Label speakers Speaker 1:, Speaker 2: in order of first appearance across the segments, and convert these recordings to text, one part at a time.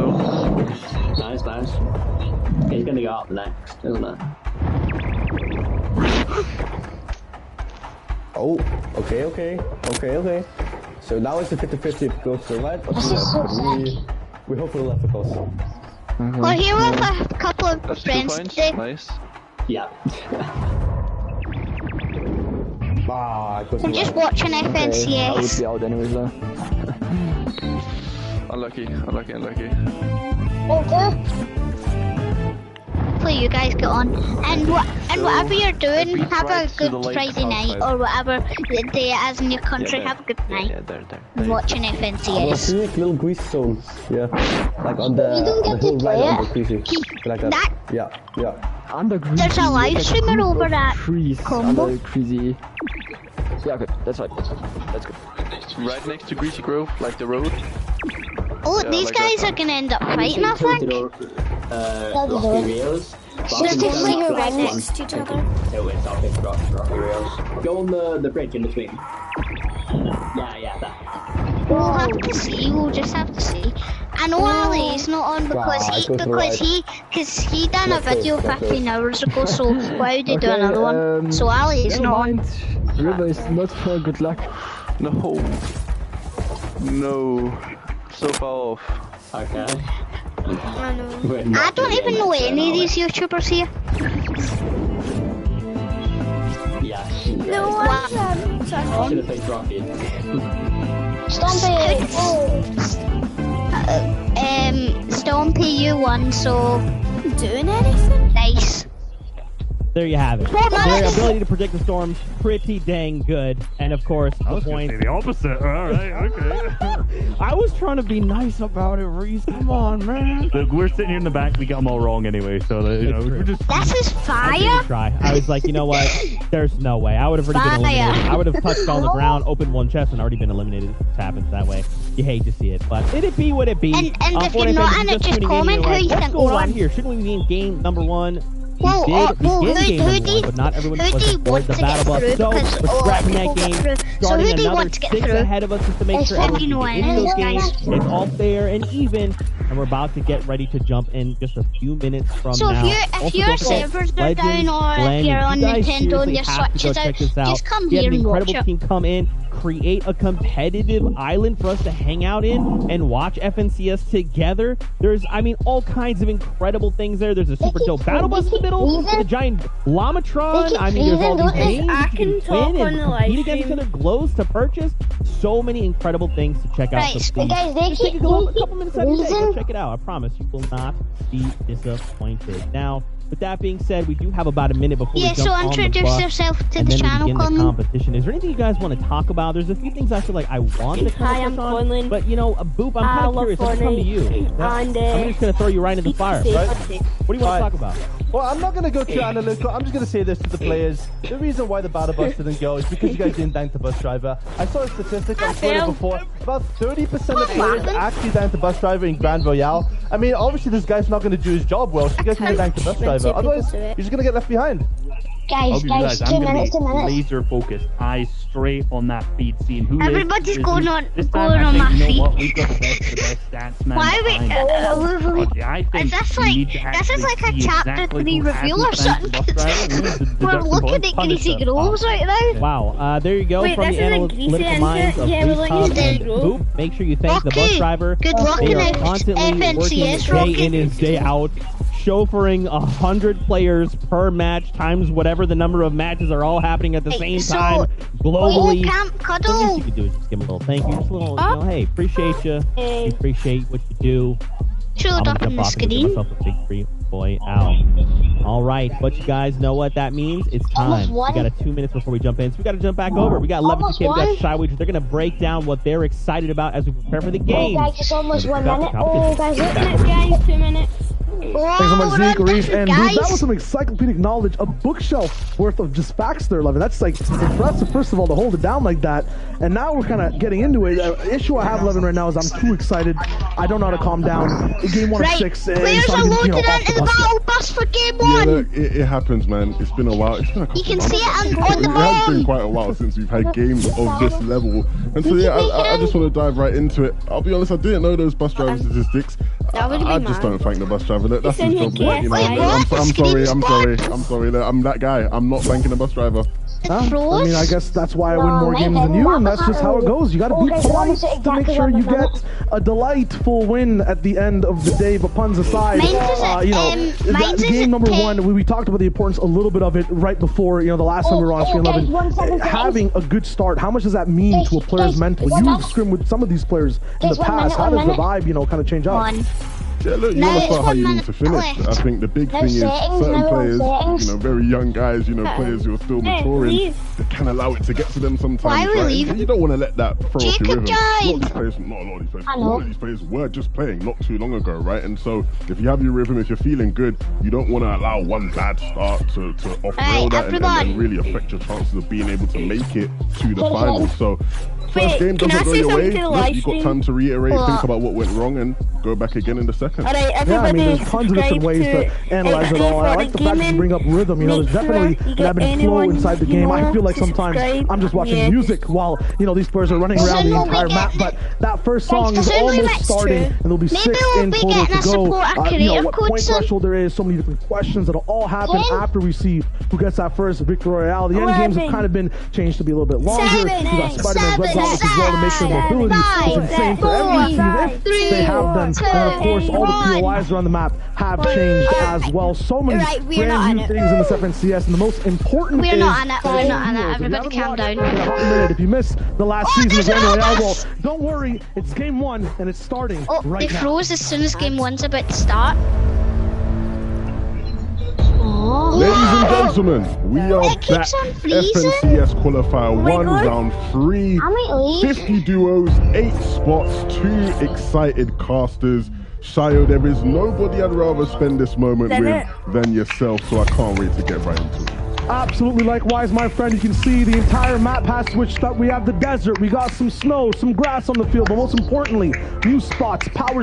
Speaker 1: though.
Speaker 2: Nice, nice. He's gonna go up next, isn't it?
Speaker 3: Oh, okay. So now it's a 50-50 if it goes to the right or to the left. But we hope for the left, of course.
Speaker 4: We're here with a couple of
Speaker 1: That's 2
Speaker 4: friends
Speaker 1: points.
Speaker 4: today.
Speaker 1: Nice.
Speaker 2: Yeah.
Speaker 3: Ah, it goes to
Speaker 4: I'm
Speaker 3: the
Speaker 4: just
Speaker 3: right.
Speaker 4: watching
Speaker 5: I would
Speaker 4: FNCS.
Speaker 5: be out anyways though.
Speaker 1: Unlucky.
Speaker 4: Hopefully you guys get on. And whatever you're doing,
Speaker 1: we
Speaker 4: have a
Speaker 1: drive to
Speaker 4: good
Speaker 1: the lake
Speaker 4: Friday night
Speaker 1: outside.
Speaker 4: or whatever the day it is in your country.
Speaker 1: Yeah,
Speaker 4: have a good night.
Speaker 1: Yeah, there.
Speaker 4: I'm watching
Speaker 3: Oh,
Speaker 4: FNCS.
Speaker 3: see, like little grease zones. Yeah. Like on the,
Speaker 6: You don't
Speaker 3: the
Speaker 6: get to
Speaker 3: hill right
Speaker 6: play
Speaker 3: on
Speaker 6: it.
Speaker 3: the greasy. Like that. Yeah.
Speaker 5: Under greasy.
Speaker 4: There's a live streamer over at Combo.
Speaker 5: Under greasy. Yeah, good. That's right. That's good.
Speaker 1: Right next to Greasy Grove, like the road.
Speaker 4: Oh,
Speaker 1: Yeah,
Speaker 4: these
Speaker 1: like
Speaker 4: guys
Speaker 1: that.
Speaker 4: are gonna end up fighting, I think.
Speaker 2: Rocky Rails.
Speaker 6: Just take like right next to each other.
Speaker 2: No, it's not big Rocky Rails. Go on the bridge in between. Yeah, that.
Speaker 4: We'll have to see. We'll just have to see. I know Ali is not on because he done a video 15 hours ago. So why would he do another one? So Ali is not on.
Speaker 5: River is not for good luck.
Speaker 1: No. So far off.
Speaker 2: Okay.
Speaker 4: I don't even know any of these YouTubers here.
Speaker 2: Yeah.
Speaker 6: No one's
Speaker 2: Should have played Rocky.
Speaker 6: Stompy.
Speaker 4: Stompy, you won, so
Speaker 6: Doing anything?
Speaker 4: nice.
Speaker 7: There you have it. Their ability to predict the storms, pretty dang good. And of course, the point.
Speaker 8: The opposite. All right, okay.
Speaker 7: I was trying to be nice about it, Reese. Come on, man.
Speaker 8: Look, we're sitting here in the back. We got them all wrong anyway, so we're just.
Speaker 4: This is fire.
Speaker 7: Try. I was like, you know what? There's no way. I would have already been eliminated. I would have touched on the ground, opened one chest, and already been eliminated. It happens that way. You hate to see it, but it'd be what it be.
Speaker 4: And if you're not in it, just comment who you think will
Speaker 7: what's going on
Speaker 4: win.
Speaker 7: here? Shouldn't we be in game number 1?
Speaker 4: Well,
Speaker 7: But not everyone was aboard the battle bus. So we're scrapping that game, starting another 6 ahead of us just to make sure everyone can get into those games. It's all fair and even, and we're about to get ready to jump in just a few minutes from now.
Speaker 4: So if your servers are down or if you're on Nintendo and your Switch is out, just come here and watch it.
Speaker 7: Team come in, create a competitive island for us to hang out in and watch FNCS together. There's, I mean, all kinds of incredible things there. There's a super dope battle bus in the middle with a giant Llamatron. I mean, there's all these games
Speaker 6: I can
Speaker 7: you
Speaker 6: talk
Speaker 7: win
Speaker 6: on
Speaker 7: and
Speaker 6: the live
Speaker 7: compete against each other, glows to purchase. So many incredible things to check out.
Speaker 4: Right,
Speaker 7: So please,
Speaker 6: guys, they
Speaker 7: just take
Speaker 6: keep
Speaker 7: a couple minutes out of your day. Go
Speaker 6: losing.
Speaker 7: check it out. I promise you will not be disappointed. Now, with that being said, we do have about a minute before we
Speaker 4: Yeah,
Speaker 7: jump
Speaker 4: so
Speaker 7: on the
Speaker 4: introduce
Speaker 7: bus
Speaker 4: yourself to
Speaker 7: and
Speaker 4: the
Speaker 7: then we
Speaker 4: channel,
Speaker 7: begin the
Speaker 4: Conlon.
Speaker 7: competition. Is there anything you guys want to talk about? There's a few things I feel like I want to
Speaker 6: Hi,
Speaker 7: touch
Speaker 6: I'm
Speaker 7: on,
Speaker 6: Conlon.
Speaker 7: but you know, Boop, I'm kind of
Speaker 6: love
Speaker 7: curious. Let's come to you.
Speaker 6: And,
Speaker 7: I'm just gonna throw you right into the fire.
Speaker 6: Right?
Speaker 7: What do you want to talk about?
Speaker 9: Well, I'm not going to go too analytical. I'm just going to say this to the players. The reason why the battle bus didn't go is because you guys didn't thank the bus driver. I saw a statistic on Twitter before. About 30% of players actually thanked the bus driver in Grand Royale. I mean, obviously this guy's not going to do his job well, so you guys need to thank the bus driver. Otherwise, you're just going to get left behind.
Speaker 6: Guys, guys, 2 minutes, 2 minutes.
Speaker 8: Laser focused, eyes straight on that feed, seeing who
Speaker 4: Everybody's
Speaker 8: is
Speaker 4: going on
Speaker 8: this
Speaker 4: going
Speaker 8: time,
Speaker 4: on
Speaker 8: I
Speaker 4: my
Speaker 8: think, you know
Speaker 4: feet.
Speaker 8: what? We've got the best stats man.
Speaker 4: Why are we?
Speaker 8: Okay, I think
Speaker 4: Is this
Speaker 8: we
Speaker 4: like
Speaker 8: need to
Speaker 4: this is
Speaker 8: actually
Speaker 4: like a
Speaker 8: see
Speaker 4: chapter
Speaker 8: exactly
Speaker 4: 3
Speaker 8: who
Speaker 4: reveal or
Speaker 8: hasn't thanked the
Speaker 4: something?
Speaker 8: bus driver. We need to
Speaker 4: We're
Speaker 8: deduct
Speaker 4: looking
Speaker 8: both
Speaker 4: at
Speaker 8: punish
Speaker 4: Greasy
Speaker 8: them.
Speaker 4: Groves right now.
Speaker 7: Wow, there you go
Speaker 6: Wait,
Speaker 7: from
Speaker 6: this
Speaker 7: the
Speaker 6: is a Greasy
Speaker 7: analytical minds of
Speaker 6: answer? Yeah, we're
Speaker 7: Reese
Speaker 6: looking
Speaker 7: Hub
Speaker 6: at
Speaker 7: and
Speaker 6: the
Speaker 7: Boop. Make sure you thank the bus
Speaker 4: Okay,
Speaker 7: driver.
Speaker 4: good luck
Speaker 7: They
Speaker 4: in
Speaker 7: are
Speaker 4: it.
Speaker 7: constantly working
Speaker 4: FNCS
Speaker 7: day
Speaker 4: rocking.
Speaker 7: in and day out, chauffeuring 100 players per match times whatever the number of matches are all happening at the same
Speaker 4: So,
Speaker 7: time globally.
Speaker 4: Camp
Speaker 7: So the
Speaker 4: Cuddle.
Speaker 7: least you can do is just give them a little thank you, just a little, you know, hey, appreciate you,
Speaker 6: Hey.
Speaker 7: appreciate what you do.
Speaker 4: Show
Speaker 7: I'm
Speaker 4: it
Speaker 7: gonna
Speaker 4: up on
Speaker 7: jump
Speaker 4: the
Speaker 7: off and give
Speaker 4: screen.
Speaker 7: myself a big free boy out. All right, but you guys know what that means. It's time.
Speaker 6: Almost
Speaker 7: We
Speaker 6: won.
Speaker 7: got 2 minutes before we jump in, so we got to jump back over. We got Levitt,
Speaker 6: Almost
Speaker 7: we got
Speaker 6: won.
Speaker 7: Shy Wager. They're gonna break down what they're excited about as we prepare for the
Speaker 6: Oh,
Speaker 7: game.
Speaker 6: guys, it's almost 1 minute.
Speaker 7: Competition.
Speaker 6: Oh, guys, 2 minutes, guys, 2 minutes.
Speaker 9: Thanks so much, Zeke, Reese, and Boop. That was
Speaker 4: guys.
Speaker 9: some encyclopedic knowledge, a bookshelf worth of just facts there, Levin. That's like impressive, first of all, to hold it down like that. And now we're kind of getting into it. Issue I have, Levin, right now is I'm too excited. I don't know how to calm down. Game 1 of
Speaker 4: Right,
Speaker 9: 6.
Speaker 4: players
Speaker 9: so
Speaker 4: are
Speaker 9: I'm gonna,
Speaker 4: loaded
Speaker 9: off the
Speaker 4: into the
Speaker 9: bus.
Speaker 4: battle bus for game
Speaker 10: Yeah,
Speaker 4: 1.
Speaker 10: look, it happens, man. It's been a while. It's been a
Speaker 4: You can
Speaker 10: couple
Speaker 4: see
Speaker 10: months.
Speaker 4: it on the
Speaker 10: It has been
Speaker 4: bottom.
Speaker 10: quite a while since we've had games of this level. And so, yeah, I just want to dive right into it. I'll be honest, I didn't know those bus driver statistics. I just don't thank the bus driver. Look, that's his job.
Speaker 6: Wait,
Speaker 10: You know, I'm sorry. I'm that guy. I'm not thanking the bus driver.
Speaker 9: I mean, I guess that's why I win more games than you, and that's just how it goes. You got to be polite to make sure you get a delightful win at the end of the day. But puns aside, you know, that game number 1, we talked about the importance a little bit of it right before, you know, the last time we were on Screen 11. Having a good start, how much does that mean to a player's mental? You've scrimmed with some of these players in the past. How does the vibe, you know, kind of change up?
Speaker 10: Yeah, look, you want to start how you need to finish. I think the big thing is certain players, you know, very young guys, you know, players who are still maturing, they can allow it to get to them sometimes. Right? You don't want to let that throw off your rhythm. A lot of these players, not a lot of these players, a lot of these players were just playing not too long ago, right? And so if you have your rhythm, if you're feeling good, you don't want to allow one bad start to off-rail that and really affect your chances of being able to make it to the finals. So first game doesn't go your way, you've got time to reiterate, think about what went wrong, and go back again in the second.
Speaker 9: Yeah, I mean, there's tons of different ways to analyze it all. I like the fact that you bring up rhythm. You know, there's definitely an ebb and flow inside the game. I feel like sometimes I'm just watching music while, you know, these players are running around the entire map. But that first song is almost starting, and there'll be 6 in total to go. You know, what point threshold there is, so many different questions that'll all happen after we see who gets that first victory royale. The end games have kind of been changed to be a little bit longer. You got Spider-Man's Red Dots as well to make sure mobility is insane for every team if they have them. And of course, all the POIs around the map have changed as well. So many brand new things in the 7 CS, and the most important
Speaker 4: We're not on it. We're not on it. Everybody calm down.
Speaker 9: If you missed the last season of Grand Royale, well, don't worry. It's game 1 and it's starting right now.
Speaker 4: They froze as soon as game 1's about to start.
Speaker 10: Ladies and gentlemen, we are back. FNCS Qualifier 1, round 3. 50 duos, 8 spots, 2 excited casters. Shayo, there is nobody I'd rather spend this moment with than yourself, so I can't wait to get right into it.
Speaker 9: Absolutely, likewise, my friend. You can see the entire map has switched up. We have the desert, we got some snow, some grass on the field, but most importantly, new spots, power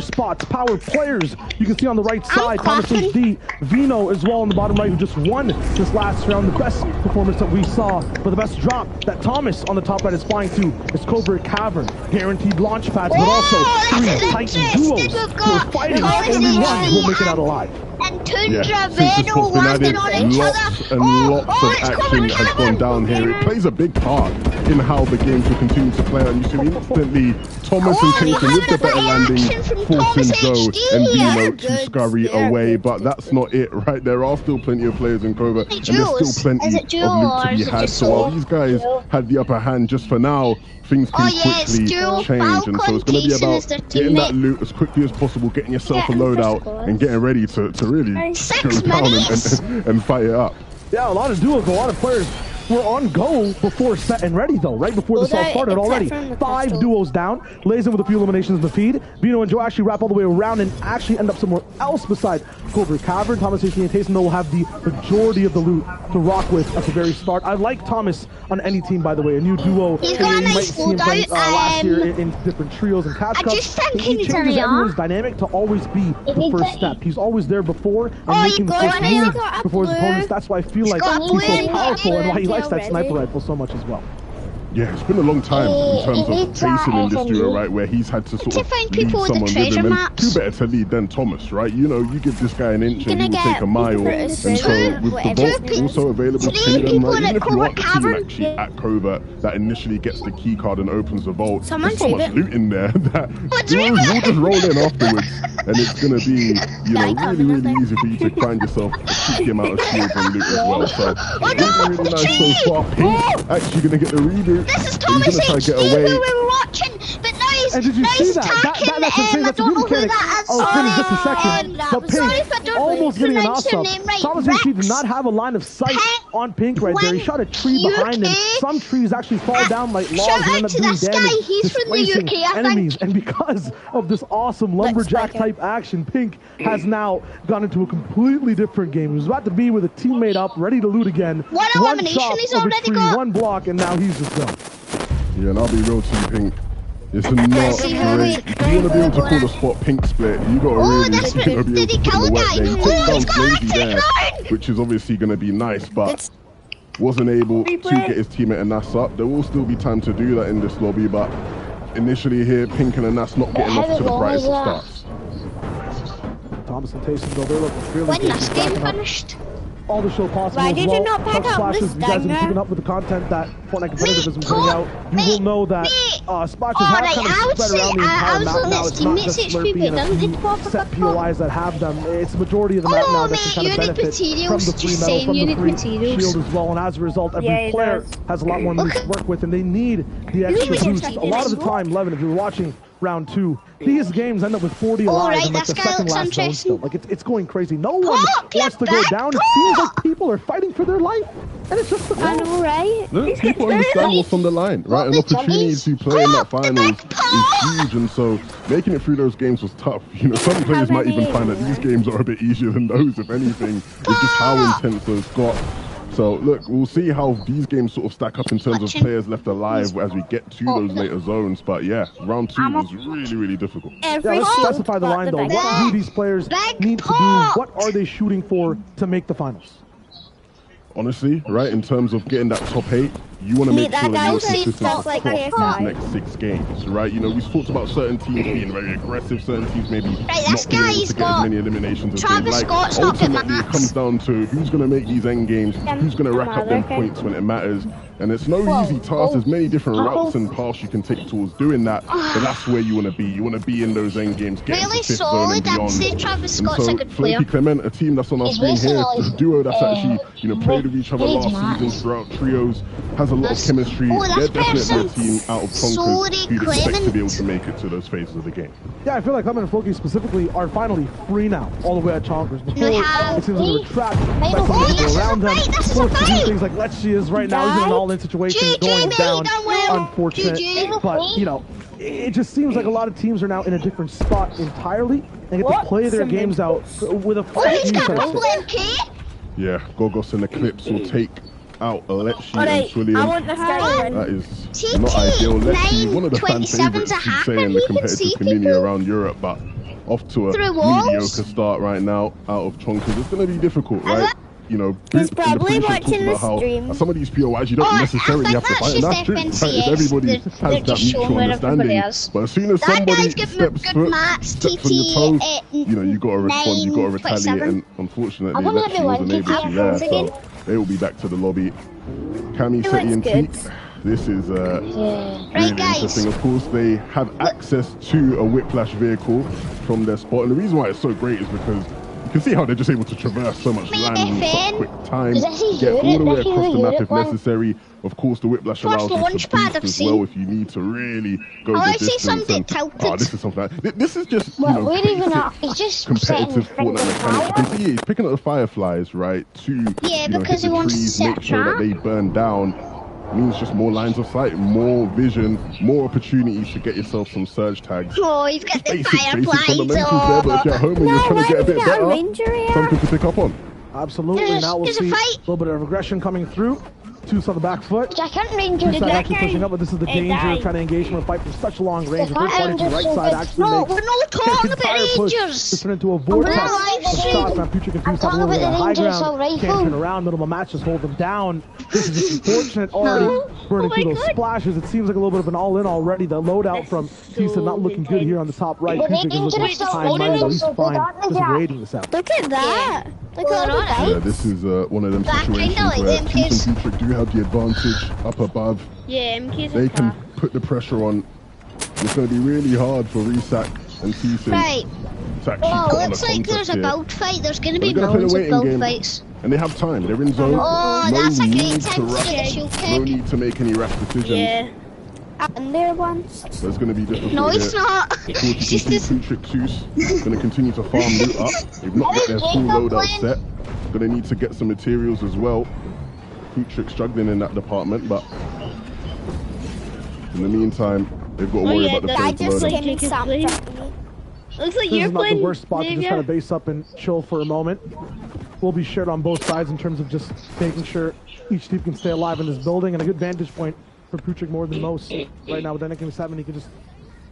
Speaker 9: players. You can see on the right side, Thomas HD, Vino as well on the bottom right, who just won this last round. The best performance that we saw, but the best drop that Thomas on the top right is flying to is Covert Cavern. Guaranteed launch pads, but also 3 Titan duos who are fighting. Only one will make it out alive.
Speaker 4: And Tundra Veno landing on each other.
Speaker 10: Lots of action has gone down here. It plays a big part in how the games will continue to play. And you see instantly Thomas and Kingston with the better landing, forcing Zoe and Dino to scurry away. But that's not it, right? There are still plenty of players in Covert, and there's still plenty of loot to be had. So while these guys had the upper hand just for now, things can quickly change, and so it's going to be about getting that loot as quickly as possible, getting yourself a loadout, and getting ready to really go down and fight it up.
Speaker 9: Yeah, a lot of duos, a lot of players were on go before set and ready though, right before this all started already. 5 duos down, lays in with a few eliminations in the feed. Vino and Joe actually wrap all the way around and actually end up somewhere else beside Covert Cavern. Thomas HD and Tayson though will have the majority of the loot to rock with at the very start. I like Thomas on any team, by the way, a new duo.
Speaker 4: He's got a nice loadout.
Speaker 9: Last year in different trios and catch cups. He changes everyone's dynamic to always be the first step. He's always there before and making the first move before his opponents. That's why I feel like he's so powerful and why he likes that sniper rifle so much as well.
Speaker 10: Yeah, it's been a long time in terms of Tayson in this duo, right, where he's had to sort of lead someone with him, and who better to lead than Thomas, right? You know, you give this guy an inch and he will take a mile, and so with the vault also available to them, right, even if you aren't the team actually at Covert that initially gets the key card and opens the vault, there's so much loot in there that duos will just roll in afterwards, and it's going to be, you know, really easy for you to find yourself a cheeky amount of shields and loot as well. So really nice so far. Pink actually going to get the reboot.
Speaker 4: This is Thomas HD who we're watching, but now he's,
Speaker 9: and did you see that? That's insane. That's a new mechanic. Finn, just a second. But Pink almost getting an awesome. Thomas HD did not have a line of sight on Pink right there. He shot a tree behind him. Some trees actually fall down like logs and end up doing damage, displacing enemies. And because of this awesome lumberjack type action, Pink has now gone into a completely different game. He was about to be with a teammate up, ready to loot again.
Speaker 4: One elimination he's already got.
Speaker 9: 1 block, and now he's just gone.
Speaker 10: Yeah, and I'll be real to you, Pink. It's not great. If you want to be able to call the spot Pink split, you got to really be able to put in the work there. He takes down Lazy there, which is obviously going to be nice, but wasn't able to get his teammate Anas up. There will still be time to do that in this lobby, but initially here, Pink and Anas not getting off to the brightest of starts.
Speaker 9: ostentatious, though they're looking really
Speaker 4: When
Speaker 9: good.
Speaker 4: this game finished?
Speaker 9: All the show possible
Speaker 6: Why
Speaker 9: as
Speaker 6: did
Speaker 9: well.
Speaker 6: you not pick
Speaker 9: Touch
Speaker 6: up
Speaker 9: splashes,
Speaker 6: this
Speaker 9: if you guys have been
Speaker 6: dinger?
Speaker 9: keeping up with the content that Fortnite Competitive has been putting out, you will know that splashes have
Speaker 4: Alright,
Speaker 9: kind
Speaker 4: I
Speaker 9: of
Speaker 4: would
Speaker 9: spread
Speaker 4: say
Speaker 9: around the entire
Speaker 4: I was
Speaker 9: map
Speaker 4: on
Speaker 9: now.
Speaker 4: this
Speaker 9: It's
Speaker 4: team,
Speaker 9: not just
Speaker 4: it's
Speaker 9: Slurpee and a
Speaker 6: stupid.
Speaker 9: few set POIs that have them. It's the majority of the map
Speaker 4: Oh,
Speaker 9: now that
Speaker 4: mate,
Speaker 9: can kind
Speaker 4: you
Speaker 9: of
Speaker 4: need
Speaker 9: benefit from
Speaker 4: materials,
Speaker 9: the free
Speaker 4: just
Speaker 9: metal,
Speaker 4: saying,
Speaker 9: from
Speaker 4: you
Speaker 9: the
Speaker 4: need
Speaker 9: free
Speaker 4: materials.
Speaker 9: shield as well, and as a result, every
Speaker 6: Yeah, it
Speaker 9: player
Speaker 6: does.
Speaker 9: has a lot more money to work with, and they need the extra
Speaker 4: materials.
Speaker 9: boost. A lot of the time, Levin, if you're watching round 2, these games end up with 40 alive
Speaker 4: Alright,
Speaker 9: and like
Speaker 4: this
Speaker 9: the
Speaker 4: guy
Speaker 9: second
Speaker 4: looks
Speaker 9: last zone
Speaker 4: interesting.
Speaker 9: still. Like it's going crazy. No one
Speaker 4: Pop,
Speaker 9: wants to
Speaker 4: you're
Speaker 9: go
Speaker 4: back,
Speaker 9: down. It
Speaker 4: Pop.
Speaker 9: seems like people are fighting for their life, and it's just the
Speaker 6: I know, right?
Speaker 10: Look, people understand what's on the line, right? An opportunity to play in that finals is huge, and so making it through those games was tough. You know, some players might even find that these games are a bit easier than those, if anything. It's just how intense those got. So look, we'll see how these games sort of stack up in terms of players left alive as we get to those later zones. But yeah, round 2 was really, really difficult.
Speaker 9: Yeah, let's specify the line though. What do these players need to do? What are they shooting for to make the finals?
Speaker 10: Honestly, right, in terms of getting that top 8, you want to make sure that you're consistent
Speaker 6: stuff like
Speaker 10: across these next 6 games, right? You know, we've talked about certain teams being very aggressive, certain teams maybe
Speaker 4: this
Speaker 10: not being able
Speaker 4: guy's
Speaker 10: to get
Speaker 4: got
Speaker 10: as many eliminations as
Speaker 4: Travis
Speaker 10: they like.
Speaker 4: Scott's not good
Speaker 10: Ultimately, it
Speaker 4: maths.
Speaker 10: comes down to who's going to make these end games, who's going to rack up them points when it matters. And it's no easy task. There's many different routes and paths you can take towards doing that, but that's where you want to be. You want to be in those end games, get
Speaker 4: Really
Speaker 10: into 5th zone and
Speaker 4: solid. I'd
Speaker 10: beyond.
Speaker 4: say Travis
Speaker 10: And
Speaker 4: Scott's
Speaker 10: so,
Speaker 4: a good player.
Speaker 10: Flaky Clement, a team that's on our screen here, a duo that's actually, you know, played with each other last season throughout trios, has a lot of chemistry. They're definitely a team out of Tonkers who'd expect to be able to make it to those phases of the game.
Speaker 9: Yeah, I feel like Clement and Floki specifically are finally free now, all the way at Chonkers. Before, it seems like they were trapped by some people around them, forced to do things like Lexi is right now. He's in an all-in situation, going down. Unfortunate, but you know, it just seems like a lot of teams are now in a different spot entirely and get to play their games out with a fresh new.
Speaker 10: Yeah, Gogos and Eclipse will take out Alexi and
Speaker 6: Alright,
Speaker 10: Twilliam.
Speaker 6: I want this guy.
Speaker 10: That is not ideal. Lexi, one of the fan favorites, you'd say, in the competitive community around Europe, but off to a mediocre start right now out of Chonkers. It's going to be difficult, right? You know,
Speaker 6: He's probably watching the stream.
Speaker 10: Some of these POIs you don't necessarily have to fight, and that's true, right? If everybody has that mutual understanding, but as soon as somebody steps on your toes, you know, you got to respond, you got to retaliate, and unfortunately, Lexi wasn't able to there, so they will be back to the lobby. Cami, Seti, and Teak. This is really interesting. Of course, they have access to a Whiplash vehicle from their spot, and the reason why it's so great is because you can see how they're just able to traverse so much land in such a quick time, get all the way across the map if necessary. Of course, the Whiplash allows you to boost as well if you need to really go the distance. And, this is something. This is just, you know, competitive Fortnite mechanics. You can see he's picking up the Fireflies, right, to you know, hit the trees, make sure that they burn down. Means just more lines of sight, more vision, more opportunities to get yourself some surge tags.
Speaker 4: Oh, he's got the
Speaker 10: Basic
Speaker 4: Fireflies.
Speaker 10: fundamentals there, but if you're at home and you're trying to get a bit better, something to pick up on.
Speaker 9: Absolutely. Now we'll see a little bit of aggression coming through. Two's on the back foot.
Speaker 6: I can't ranger
Speaker 9: Two side actually pushing up, but this is the danger of trying to engage from a fight from such long range. The third party from the right side actually makes
Speaker 4: we're not talking about
Speaker 9: Rangers. To turn into a vortex of shots. Now Future Confused have a little bit of high ground. Can't turn around. Middle of the match, just hold them down. This is just unfortunate. Already burning through those splashes. It seems like a little bit of an all-in already. The loadout from Tisa not looking good here on the top right. Future is looking high money, at least fine. Just waiting this out.
Speaker 6: Look at that. Look at that.
Speaker 10: Yeah, this is one of them situations where Teeth and Future do have the advantage up above.
Speaker 6: Yeah,
Speaker 10: they can put the pressure on. It's going to be really hard for Resac and Teeth to actually put on a
Speaker 4: looks like there's a
Speaker 10: here.
Speaker 4: build fight. There's going to be
Speaker 10: They're gonna
Speaker 4: millions
Speaker 10: play
Speaker 4: of
Speaker 10: the waiting
Speaker 4: build
Speaker 10: game.
Speaker 4: fights.
Speaker 10: And they have time. They're in zone.
Speaker 4: Oh,
Speaker 10: no
Speaker 4: that's a
Speaker 10: need
Speaker 4: great
Speaker 10: to
Speaker 4: time to
Speaker 10: rush.
Speaker 4: get a shield
Speaker 10: No
Speaker 4: kick.
Speaker 10: need to make any rash decisions.
Speaker 6: Yeah. And there once.
Speaker 10: So it's going to be difficult.
Speaker 4: No, it's not.
Speaker 10: Of course, you can see Futric Zeus going to continue to farm loot up. They've not got their full loadout set. Going to need to get some materials as well. Futric struggling in that department, but in the meantime, they've got to worry about the first loadout.
Speaker 6: Looks like
Speaker 9: this
Speaker 6: you're
Speaker 9: is not
Speaker 6: playing.
Speaker 9: the worst spot to just kind of base up and chill for a moment. We'll be shared on both sides in terms of just making sure each team can stay alive in this building, and a good vantage point for Putrick more than most right now with Anakin 7. He can just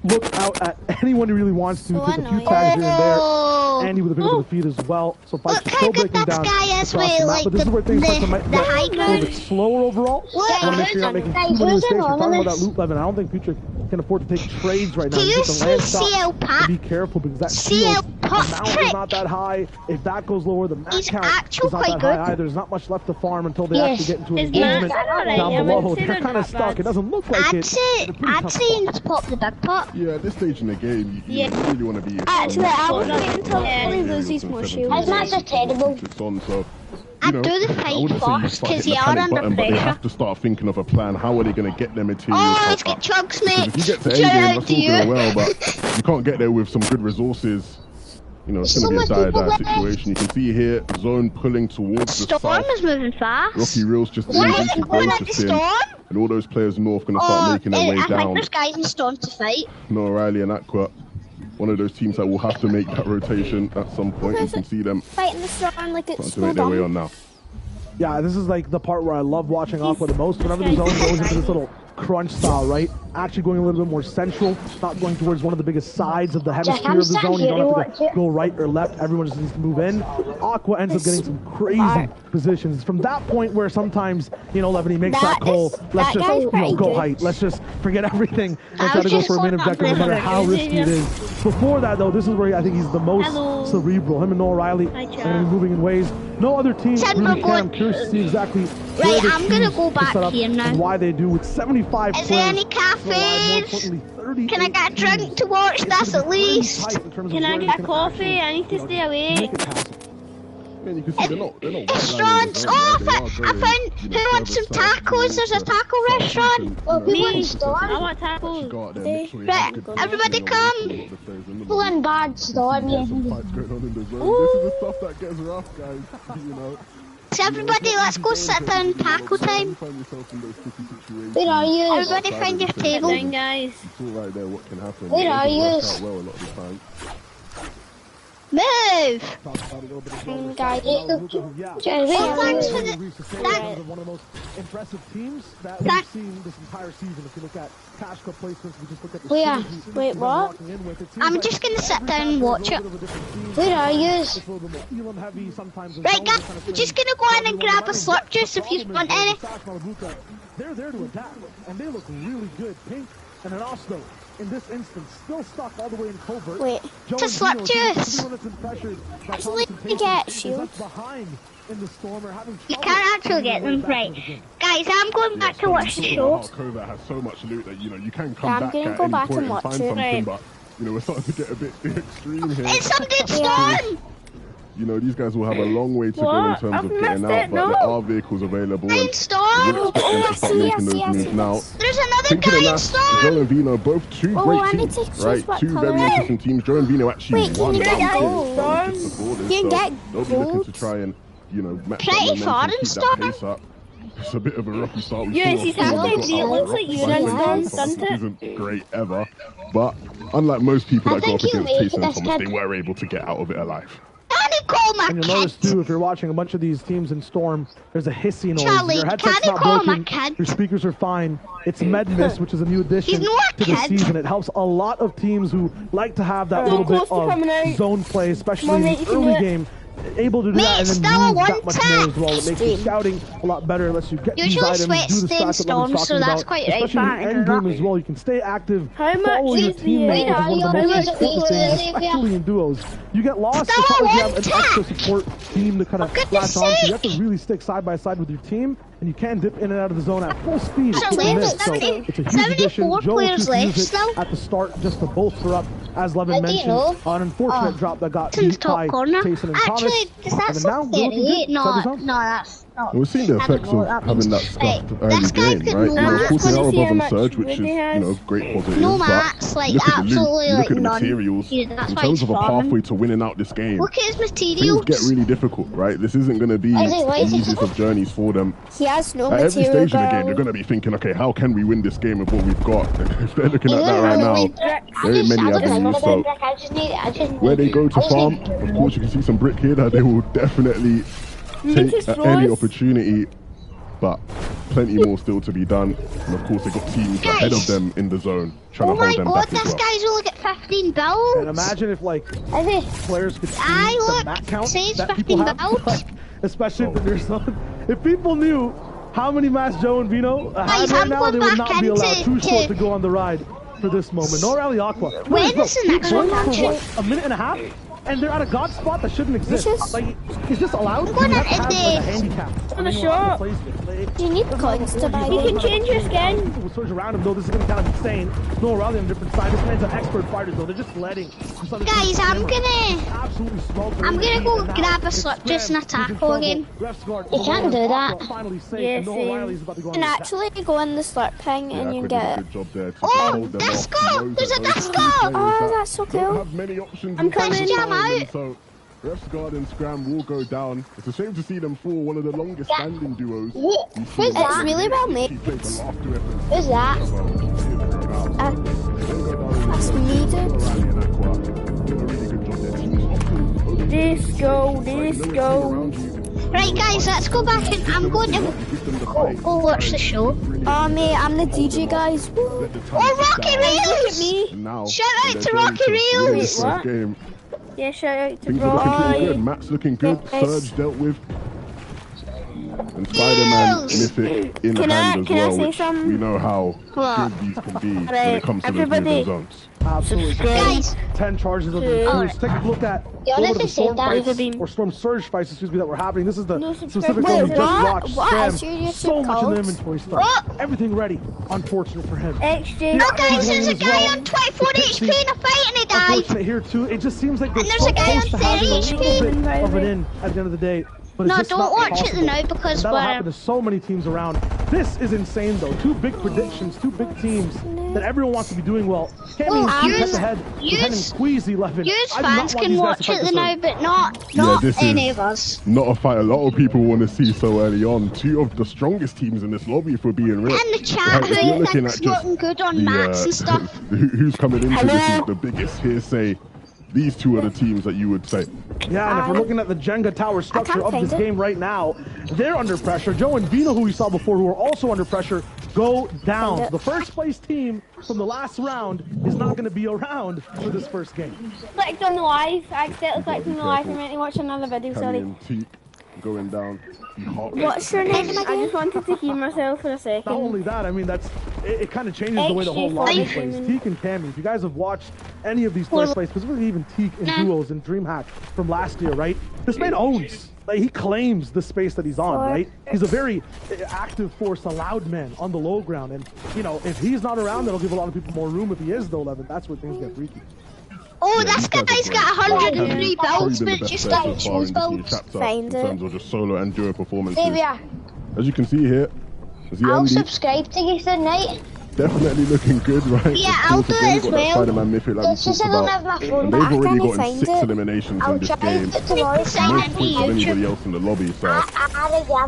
Speaker 9: look out at anyone he really wants to, take a few tags here and there. Andy with a bit of the feed as well. So fights are still breaking down across the map, but this is where things start to get a little bit slower overall. I want to make sure you're not making too many mistakes. We're talking about that loot level. I don't think Putrick can afford to take trades right now.
Speaker 4: Do you
Speaker 9: get the land
Speaker 4: see
Speaker 9: stop
Speaker 4: CL Pat?
Speaker 9: and be careful because that
Speaker 4: CL
Speaker 9: amount is not that high. If that goes lower, the match count is not that high either. There's not much left to farm until they actually get into an engagement down below. They're kind of stuck. It doesn't look like
Speaker 4: I'd say you need to pop the big pot.
Speaker 10: Yeah, at this stage in the game, you really want to be.
Speaker 6: Actually, I would wait until he loses more shields.
Speaker 11: His match is terrible.
Speaker 4: I'd do the fight first because you are under
Speaker 10: But they
Speaker 4: pressure.
Speaker 10: have to start thinking of a plan. How are they going to get their materials?
Speaker 4: Oh, let's get chugs, mate.
Speaker 10: If you get to A game, that's all going well, but you can't get there with some good resources. You know, it's going to be a dire situation. You can see here, zone pulling towards the south.
Speaker 4: Storm is moving fast.
Speaker 10: Rocky Reel's just
Speaker 4: Why is it going at the storm?
Speaker 10: And all those players north going to start making their way
Speaker 4: I
Speaker 10: down.
Speaker 4: think there's guys in storm to fight.
Speaker 10: No, Riley and Aqua, one of those teams that will have to make that rotation at some point. You can see them
Speaker 6: fighting the storm like it's
Speaker 10: to make their way on now.
Speaker 9: Yeah, this is like the part where I love watching Aqua the most. Whenever the zone goes into this little crunch style, right? Actually going a little bit more central, not going towards one of the biggest sides of the hemisphere of the zone. You don't have to go right or left. Everyone just needs to move in. Aqua ends up getting some crazy positions. From that point where sometimes, you know, Levany makes that call, let's just go height. Let's just forget everything and try to go for a main objective no matter how risky it is. Before that, though, this is where I think he's the most cerebral. Him and Noah Riley are going to be moving in ways no other team really can. I'm curious to see exactly
Speaker 4: right, I'm going to go back here now.
Speaker 9: Why they do with 75
Speaker 4: Is there any cafes? Can I get a drink to watch this at least?
Speaker 6: Can I get coffee? I need to stay awake.
Speaker 10: Man, you can see they're not
Speaker 4: restaurants! Oh, I found who wants some tacos? There's a taco restaurant.
Speaker 6: I want tacos.
Speaker 4: Right, everybody come.
Speaker 11: Full and bad storm.
Speaker 10: This is the stuff that gets rough, guys. You know.
Speaker 4: So everybody, let's go sit down taco time.
Speaker 11: Where are you?
Speaker 4: Everybody find your table.
Speaker 6: Guys.
Speaker 11: Where are you?
Speaker 4: Move!
Speaker 11: Guys,
Speaker 4: thanks for the...
Speaker 9: One of the most impressive teams that we've seen this entire season. If you look at cash club placements, we just look at the
Speaker 6: Wait, what?
Speaker 4: I'm just gonna sit down and watch it.
Speaker 11: Where are you?
Speaker 4: Right, guys, I'm just gonna go in and grab a slurp juice if you want any.
Speaker 9: They're there to attack, and they look really good. Pink and an Oslo, in this instance, still stuck all the way in covert.
Speaker 6: Wait,
Speaker 4: it's a slurp juice.
Speaker 6: Actually, I get shields.
Speaker 4: You can't actually get them, right? Guys, I'm going back to watch the show.
Speaker 10: Covert has so much loot that, you know, you can come back at any point and find something, but, you know, we're starting to get a bit extreme here.
Speaker 4: It's something storm!
Speaker 10: You know, these guys will have a long way to go in terms of getting out, but there are vehicles available.
Speaker 4: Storm!
Speaker 10: Oh, start making those moves now.
Speaker 4: There's another guy in storm!
Speaker 10: Joe and Vino, both two great teams, right? Two very interesting teams. Joe and Vino actually won.
Speaker 6: You can get
Speaker 10: They'll be looking to try and, you know, match
Speaker 4: pretty far in
Speaker 10: that pace up. It's a bit of a rocky start.
Speaker 6: He's having it looks like you're in storm, doesn't it?
Speaker 10: Isn't great ever, but unlike most people that go up against Tayson and Thomas, they were able to get out of it alive.
Speaker 9: And you'll notice too, if you're watching a bunch of these teams in Storm, there's a hissy noise.
Speaker 4: Charlie,
Speaker 9: your headset's not broken, your speakers are fine. It's Medmiss, which is a new addition to the season. It helps a lot of teams who like to have that little bit of zone play, especially in the early game. Able to do that and then move that much more as well. It makes the scouting a lot better, lets you get these items, do the stack that Levin's talking about. Especially in the end game as well, you can stay active, follow your teammate, which is one of the most important things, especially in duos. You get lost, it's not like you have an extra support team to kind of latch on to. You have to really stick side by side with your team, and you can dip in and out of the zone at full speed. So it's a huge addition. Joe chose to use it at the start just to bolster up, as Levin mentioned, an unfortunate drop that got beat by Tayson and Thomas.
Speaker 4: Does that sound 38? No, that's not.
Speaker 10: We're seeing the effects of having that stuffed early game, right? You know, of course, they are above on Surge, which is, you know, great positive.
Speaker 4: No mats, like absolutely
Speaker 10: look at the
Speaker 4: none.
Speaker 10: materials. In terms of a pathway to winning out this game,
Speaker 4: look at his materials.
Speaker 10: Things get really difficult, right? This isn't going to be the easiest of journeys for them.
Speaker 6: He has no
Speaker 10: at every
Speaker 6: material.
Speaker 10: stage of the game, they're going to be thinking, okay, how can we win this game with what we've got? If they're looking at that right now, there ain't many avenues. So where they go to farm, of course, you can see some brick here that they will definitely take at any opportunity, but plenty more still to be done. And of course, they've got teams ahead of them in the zone trying to hold them back as well.
Speaker 4: This guy's only got 15 builds.
Speaker 9: And imagine if like players could see the mat count that people have, like, especially if there's some, if people knew how many mats Joe and Vino had right now, they would not be allowed too short to go on the ride. for this moment. No rally Aqua.
Speaker 4: When is the next one,
Speaker 9: for
Speaker 4: actually?
Speaker 9: what, a minute and a half? And they're at a god spot that shouldn't exist. Like, is this allowed?
Speaker 4: What
Speaker 9: You have to have,
Speaker 4: is
Speaker 9: like, a
Speaker 4: this?
Speaker 9: handicap.
Speaker 6: For the shop. You need coins to buy. You can change your skin.
Speaker 9: We'll surge around him though. This is gonna be kind of insane. No rally on a different side. This man's an expert fighter though. They're just letting.
Speaker 4: Guys, I'm gonna go grab a slip just and attack again.
Speaker 11: You can't do that.
Speaker 6: Yeah, see. You can actually go in the slurp thing and you get it.
Speaker 4: Oh, disco! There's a disco!
Speaker 6: Oh, that's so cool. I'm coming.
Speaker 4: Jam out.
Speaker 10: So, Ref's Guard and Scram will go down. It's a shame to see them fall, one of the longest standing duos.
Speaker 11: Who's that?
Speaker 6: It's really well made.
Speaker 11: Who's that?
Speaker 6: That's me, dude. Disco.
Speaker 4: Right, guys, let's go back and I'm going to go watch the show.
Speaker 6: Oh, mate, I'm the DJ, guys.
Speaker 4: Oh, Rocky Rails! Shout out to Rocky Rails!
Speaker 6: What? Yeah, shout out to
Speaker 10: Things are looking pretty
Speaker 6: Roy.
Speaker 10: good. Matt's looking good.
Speaker 6: Yes.
Speaker 10: Surge dealt with. And Spider-Man Mythic in
Speaker 6: Can I
Speaker 10: hand as well,
Speaker 6: say
Speaker 10: which
Speaker 6: something?
Speaker 10: we know how good these can be when it comes to those moving zones.
Speaker 9: Absolutely.
Speaker 4: Guys.
Speaker 9: 10 charges of the first. Take a look at the storm fights, or storm surge fights, excuse me, that were happening. This is the specific one we just watched. Sam, so much in the inventory stuff. Everything ready. Unfortunate for him.
Speaker 6: XJ.
Speaker 4: Oh, guys, there's a guy on 24 HP in a fight and he died.
Speaker 9: Unfortunate here too. It just seems like
Speaker 4: And there's a guy on 30 HP.
Speaker 9: of it in at the end of the day. But
Speaker 4: No,
Speaker 9: it's just
Speaker 4: don't
Speaker 9: not
Speaker 4: watch it
Speaker 9: possible.
Speaker 4: now because
Speaker 9: That'll
Speaker 4: we're...
Speaker 9: happen to so many teams around. This is insane though. Two big predictions, two big teams that everyone wants to be doing well. Can't even head to head with Hen and Squeeze 11.
Speaker 4: You fans can watch it now, but not
Speaker 10: this
Speaker 4: any
Speaker 10: is
Speaker 4: of us.
Speaker 10: not a fight a lot of people want to see so early on. Two of the strongest teams in this lobby, for being real.
Speaker 4: And the chat,
Speaker 10: Right,
Speaker 4: who
Speaker 10: you're looking
Speaker 4: thinks
Speaker 10: at just
Speaker 4: looking good on maps and stuff.
Speaker 10: Who's coming into this is the biggest hearsay. These two are the teams that you would say.
Speaker 9: Yeah, and if we're looking at the Jenga tower structure of this game right now, they're under pressure. Joe and Vino, who we saw before, who are also under pressure, go down. The first place team from the last round is not going to be around for this first game.
Speaker 6: Clicked on the live. I accidentally clicked on the live. I meant to watch another video, sorry.
Speaker 10: Cammy and Teak going down.
Speaker 6: What's your name? I just wanted to hear myself for a second.
Speaker 9: Not only that, I mean, it kind of changes the way the whole lobby plays. Teak and Cammy, if you guys have watched any of these players play, specifically even Teak in duos in DreamHack from last year, right? This man owns. Like, he claims the space that he's on, right? He's a very active force, a loud man on the low ground. And, you know, if he's not around, that'll give a lot of people more room. If he is, though, 11, that's where things get freaky.
Speaker 4: Oh, this guy's got 103 builds, but just got choose builds.
Speaker 10: In terms of just solo and duo performances.
Speaker 11: There we are.
Speaker 10: As you can see here,
Speaker 11: I'll subscribe to you tonight.
Speaker 10: Definitely looking good, right?
Speaker 4: Yeah, I'll do it as well.
Speaker 10: Spider-Man Mythic, like we talked about. And they've already gotten 6 eliminations in this game. More points than anybody else in the lobby, so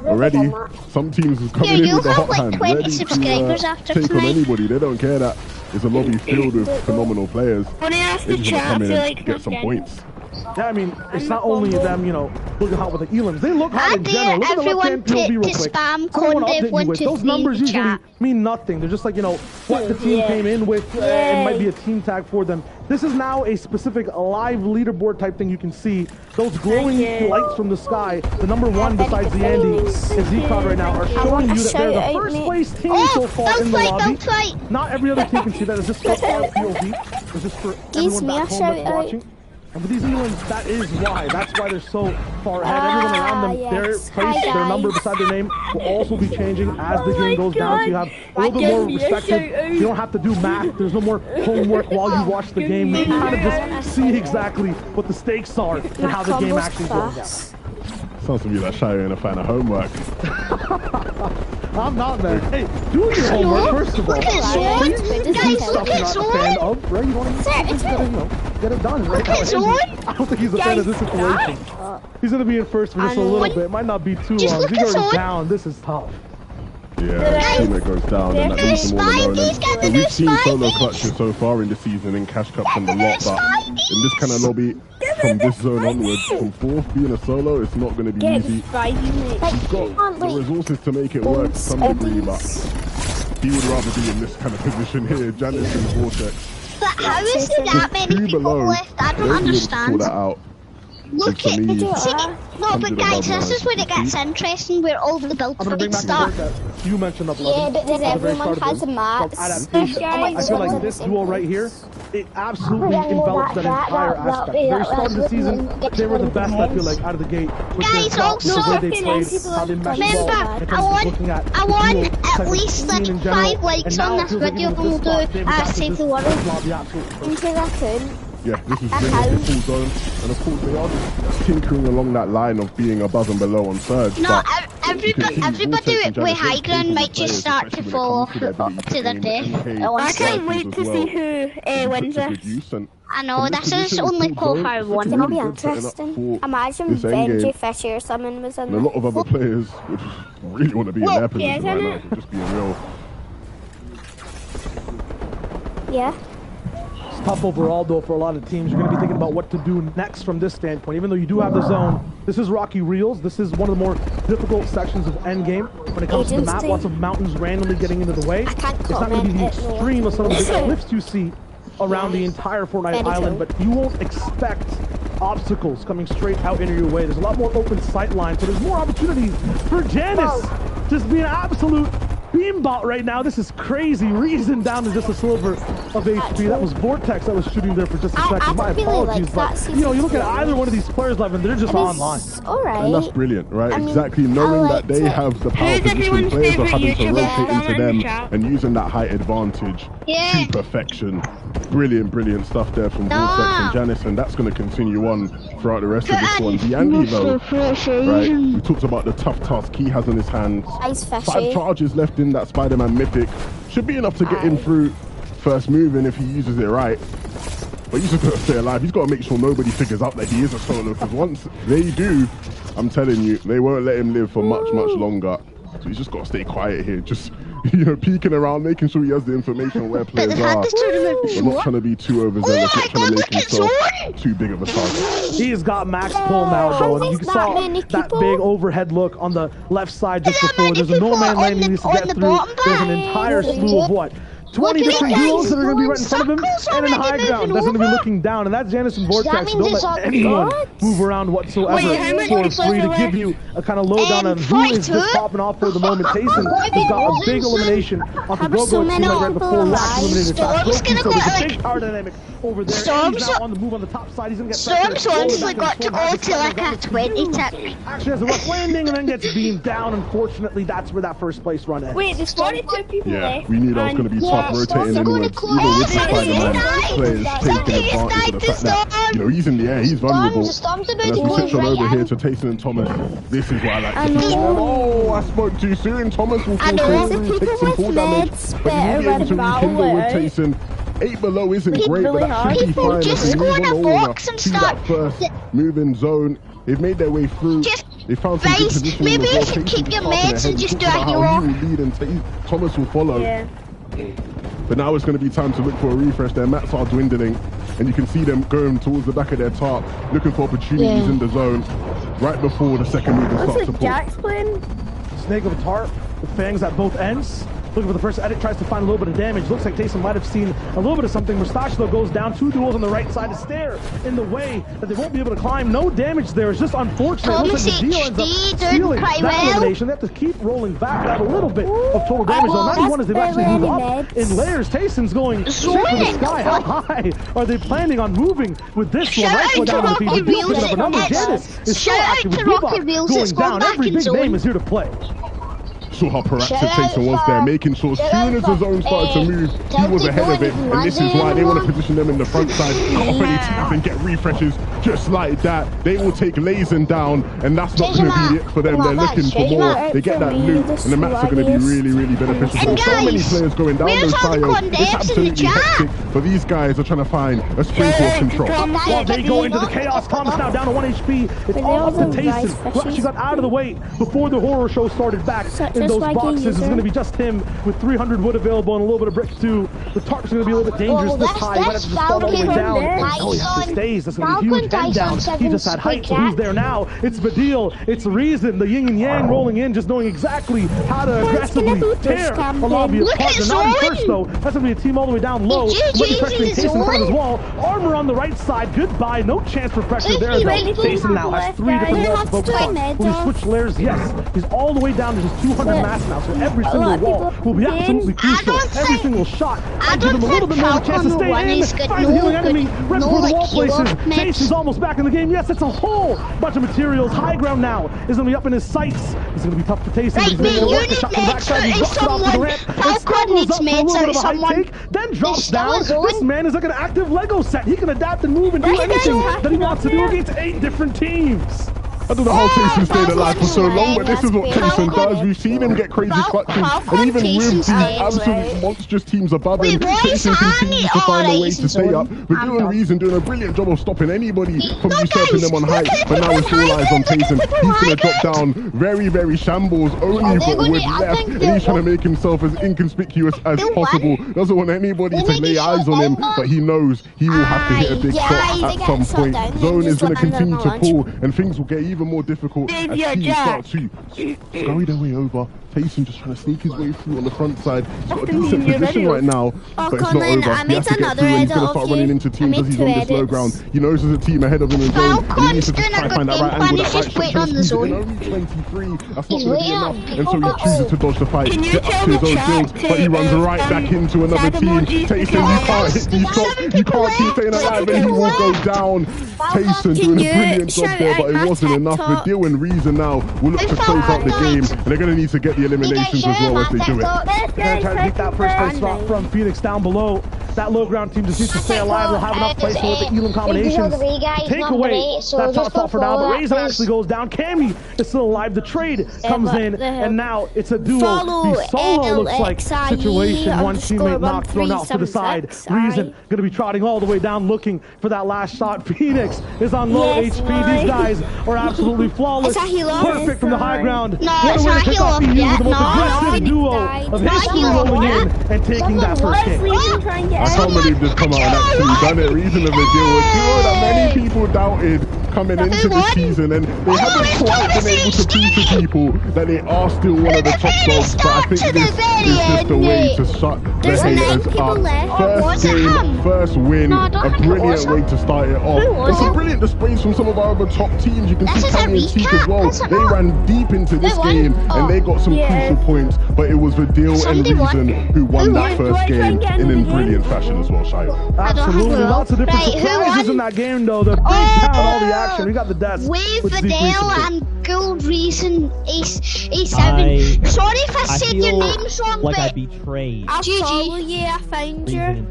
Speaker 10: already some teams are coming in with the hot hand, ready to take on anybody. They don't care that it's a lobby filled with phenomenal players. They just want to come in and get some points.
Speaker 9: Yeah, I mean, it's not only them, you know, looking hot with the elims. They look hot in general. Look at the left-hand POV real quick. Someone update you with. Those numbers usually mean nothing. They're just like, you know, what the team came in with. It might be a team tag for them. This is now a specific live leaderboard type thing you can see. Those glowing lights from the sky, the number one besides the Andy and Z-Cloud right now, are showing you that they're the first place team so far in the lobby. Not every other team can see that. It's just for our POV. It's just for everyone back home that's watching. And for these elims, that is why. That's why they're so far ahead. Everyone around them, their place, their number beside their name will also be changing as the game goes down. So you have a little bit more perspective. You don't have to do math. There's no more homework while you watch the game. You can kind of just see exactly what the stakes are and how the game actually goes down.
Speaker 10: Sounds to me like Shire and a fan of homework.
Speaker 9: I'm not, man. Hey, do your homework first of all.
Speaker 4: Look at
Speaker 9: Zone. Guys, look at Zone. Right? You want to get it done, right?
Speaker 4: Look at Zone.
Speaker 9: I don't think he's a fan of this situation. He's going to be in first for just a little bit. Might not be too long. He's already down. This is tough.
Speaker 10: Yeah, teammate goes down and that leaves them all alone. And we've seen solo clutches so far in the season in Cash Cups and the lot, but in this kind of lobby, from this zone onwards, from 4th being a solo, it's not going to be easy. He's got the resources to make it work to some degree, but he would rather be in this kind of position here. Janice and Vortex.
Speaker 4: But how is there that many people left? I don't understand.
Speaker 10: That out.
Speaker 4: Look
Speaker 10: for
Speaker 4: at
Speaker 10: me,
Speaker 4: no, but guys, this is when it gets interesting. Where all the builds start.
Speaker 9: You mentioned up.
Speaker 6: Yeah, but then everyone has a max.
Speaker 9: I feel like this duo right here, it absolutely envelops that entire aspect. Very start of the season, they were the best. I feel like out of the gate.
Speaker 4: Guys, also remember, I want at least like 5 likes on this video, and we'll do Save the World.
Speaker 10: Yeah, this is brilliant in full zone, and of course they are just tinkering along that line of being above and below on surge.
Speaker 4: No, everybody with high ground might just start to fall off to the death.
Speaker 6: I can't wait to see who wins this.
Speaker 4: I know, this is only qualifier 1.
Speaker 6: It's gonna be interesting. Imagine Benji Fisher or someone was in
Speaker 10: there. A lot of other players would really want to be in their position right now, just being real.
Speaker 6: Yeah.
Speaker 9: It's tough overall, though, for a lot of teams. You're going to be thinking about what to do next from this standpoint. Even though you do have the zone, this is rocky reels. This is one of the more difficult sections of endgame when it comes to the map. Lots of mountains randomly getting into the way. It's not going to be the extreme of some of the big cliffs you see around the entire Fortnite island, but you won't expect obstacles coming straight out into your way. There's a lot more open sight lines, so there's more opportunities for Janice just being an absolute beambot right now. This is crazy. Reason down to just a sliver of HP. That was Vortex that was shooting there for just a second. My apologies, but you know, you look at either one of these players live and they're just online.
Speaker 6: Alright.
Speaker 10: And that's brilliant, right? Exactly, knowing that they have the power position, players are having to rotate into them and using that height advantage to perfection. Brilliant, brilliant stuff there from Vortex and Janice, and that's going to continue on throughout the rest of this one. The Andy though, right? We talked about the tough task he has on his hands. 5 charges left in that Spider-Man mythic. Should be enough to get him through first moving if he uses it right. But he's just got to stay alive. He's got to make sure nobody figures out that he is a solo, because once they do, I'm telling you, they won't let him live for much, much longer. So he's just got to stay quiet here. Just, you know, peeking around, making sure he has the information where players are. We're not trying to be too overzealous, not trying to make himself too big of a target.
Speaker 9: He's got max pull now, though, and you saw that big overhead look on the left side just before. There's a no-man land he needs to get through. There's an entire slew of what? 20 different duels that are going to be right in front of him, and in high ground that's going to be looking down, and that's Janice and Vortex. Don't let anyone move around whatsoever for free to give you a kind of lowdown on who is just popping off for the moment. Tayson has got a big elimination off the go-go, it seemed like right before last eliminated Fast. So there's a big power dynamic over there. He's now on the move on the top side. He's going to get
Speaker 4: Storm's got to go to like a 20 tick.
Speaker 9: Actually has a rough landing and then gets beamed down. Unfortunately, that's where that first place run ends.
Speaker 6: Wait, there's 42 people left.
Speaker 10: We knew that was going to be tough rotating anyway. Even with the Spider-Man players taking advantage of the fact that, you know, he's in the air, he's vulnerable. And as we switch on over here to Tayson and Thomas, this is what I like to see. Oh, I spoke too soon. Thomas will fall through, take some full damage, but he'll be able to rekindle with Tayson. 8 below isn't great, but that should be fine.
Speaker 4: Just go in a box and start
Speaker 10: first moving zone. They've made their way through. They found some good positioning.
Speaker 4: Maybe you should keep your meds and just do a hero.
Speaker 10: He will lead and Thomas will follow. But now it's going to be time to look for a refresh. Their mats are dwindling, and you can see them going towards the back of their tarp, looking for opportunities in the zone right before the second move starts to pull.
Speaker 6: Jack's playing?
Speaker 9: Snake of a tarp with fangs at both ends. Looking for the first edit, tries to find a little bit of damage. Looks like Tayson might have seen a little bit of something. Mustache, though, goes down. 2 duels on the right side. A stair in the way that they won't be able to climb. No damage there. It's just unfortunate. It looks like the deal ends up stealing that elimination. They have to keep rolling back out a little bit of total damage. Though 91 as they've actually moved up in layers. Tayson's going straight for the sky. How high are they planning on moving with this one? Right foot down on the feet. Picking up a number. Janice is so active with Bebop going down. Every big name is here to play.
Speaker 10: Saw how proactive Tayson was there, making sure as soon as the zone started to move, he was ahead of it, and this is why they want to position them in the front side, cut off any taps and get refreshes just like that. They will take Lazen down, and that's not going to be it for them. They're looking for more. They get that loot, and the maps are going to be really, really beneficial. So many players going down those trials. It's absolutely hectic, but these guys are trying to find a sprinkle of control.
Speaker 9: While they go into the chaos, Thomas now down to 1 HP. It's all up to Tayson, who actually got out of the way before the horror show started back in in those boxes. It's going to be just him with 300 wood available and a little bit of brick too. The target's going to be a little bit dangerous this high. He might have to just fall all the way down. Oh, he has to stays. That's going to be huge. Head down. He just had height. So who's there now? It's Vadil. It's Reason. The yin and yang rolling in, just knowing exactly how to aggressively tear a lobby apart. They're not in first though. That's going to be a team all the way down low. Looking pressuring Tayson in front of his wall. Armor on the right side. Goodbye. No chance for pressure there though. Tayson now has 3 different walls to focus on. Will he switch layers? Yes. He's all the way down to just 200 mass now. So every single wall will be absolutely crucial. Every single shot might give him a little bit more chance to stay in. Finds a healing enemy. Runs for the wall places. Tayson almost back in the game. Yes, it's a whole bunch of materials. High ground now is going to be up in his sights. It's going to be tough for Tayson. Right, but he's going to work the shot from the backside. He drops it off to the ramp. And scrambles up for a little bit of a high take. Then drops down. This man is like an active Lego set. He can adapt and move and do anything that he wants to do against 8 different teams.
Speaker 10: I don't know how Tayson stayed alive for so long, but this is what Tayson does. We've seen him get crazy clutches, and even with the absolute monstrous teams above him, Tayson continues to find a way to stay up. But doing Reason doing a brilliant job of stopping anybody from usurping them on height. But now it's all eyes on Tayson. He's going to drop down very, very shambles, only got wood left, and he's trying to make himself as inconspicuous as possible. Doesn't want anybody to lay eyes on him, but he knows he will have to hit a big shot at some point. Zone is going to continue to pull, and things will get even more difficult as teams start to scurry their way over. Tayson just trying to sneak his way through on the front side. He's got a decent position right now, but it's not over. He has to get through and he's going to start running into teams as he's on this low ground. He knows there's a team ahead of him in zone, and he needs to just try and find that right angle, that right shot. He's only 23, that's not going to be enough, and so he chooses to dodge the fight, get up to his own field, but he runs right back into another team. Tayson, you can't hit these shots, you can't keep staying alive, and he will go down. Tayson doing a brilliant job there, but it wasn't enough. Vadil and Reason now will look to close out the game, and they're going to need to get the eliminations as well as they do it.
Speaker 9: They're going to try to take that first place spot from Phoenix down below. That low ground team just needs to stay alive. They'll have enough place with the Elam combinations. Take away that top spot for now, but Reason actually goes down. Cammy is still alive. The trade comes in, and now it's a duo. The solo looks like situation. One teammate knocked, thrown out to the side. Reason going to be trotting all the way down, looking for that last shot. Phoenix is on low HP. These guys are absolutely flawless. Perfect from the high ground. What a way to pick off the most aggressive duo of history rolling in and taking that first hit.
Speaker 10: I can't believe this come out and actually done it. Reason of a duo that many people doubted coming into the season, and they haven't quite been able to prove to people that they are still one of the top dogs. But I think this is just a way to shut the haters up. First game, first win, a brilliant way to start it off. And some brilliant displays from some of our other top teams. You can see Cammy and Teak as well. They ran deep into this game, and they got some crucial points. But it was Vadil and Reason who won that first game in brilliant fashion as well, Shio.
Speaker 9: Absolutely, lots of different surprises in that game though. The big town, all the action. We got the deaths.
Speaker 4: With Vadil and Gold Reason, A7. Sorry if I said your names wrong,
Speaker 7: like
Speaker 4: but
Speaker 7: I betrayed.
Speaker 6: I'll follow you, I found you.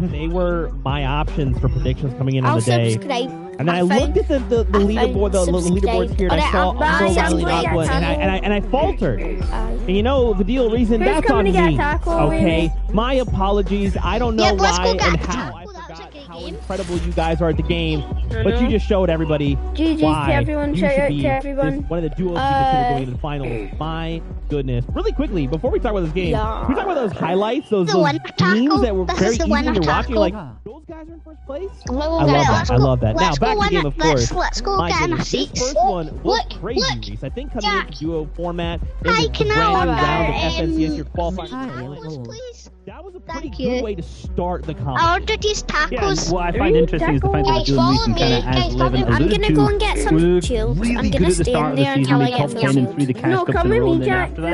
Speaker 7: They were my options for predictions coming in on the day.
Speaker 6: Subscribe.
Speaker 7: And then I looked at the leaderboard, the leaderboards here, and I saw and I faltered. And you know, the deal reason that's on me. Okay, my apologies. I don't know why and how. I forgot how incredible you guys are at the game, but you just showed everybody why
Speaker 6: everyone
Speaker 7: you should be one of the duos you consider going to the finals. My goodness. Really quickly, before we talk about this game, we talk about those highlights, those teams that were very easy to watch. You're like, those guys are in first place? I love that. I love that. Now, back to the game, of course.
Speaker 4: Let's go
Speaker 7: My
Speaker 4: get in a
Speaker 7: goodness,
Speaker 4: seat.
Speaker 7: this first one was crazy, Reese. I think coming into duo format, it was a brand new round of FNCS, your qualifying. That was a pretty good way to start the competition.
Speaker 4: I ordered these tacos.
Speaker 8: What I find interesting is the fact that we're doing Reason kind of as Levin alluded to.
Speaker 6: I'm gonna go and get some chills.
Speaker 8: Really
Speaker 6: I'm
Speaker 8: good
Speaker 6: gonna
Speaker 8: at the
Speaker 6: stay
Speaker 8: start
Speaker 6: in
Speaker 8: of the
Speaker 6: there
Speaker 8: season.
Speaker 6: until I
Speaker 8: They
Speaker 6: get
Speaker 8: top 10 and 3 the cash cups in a row, and then after that.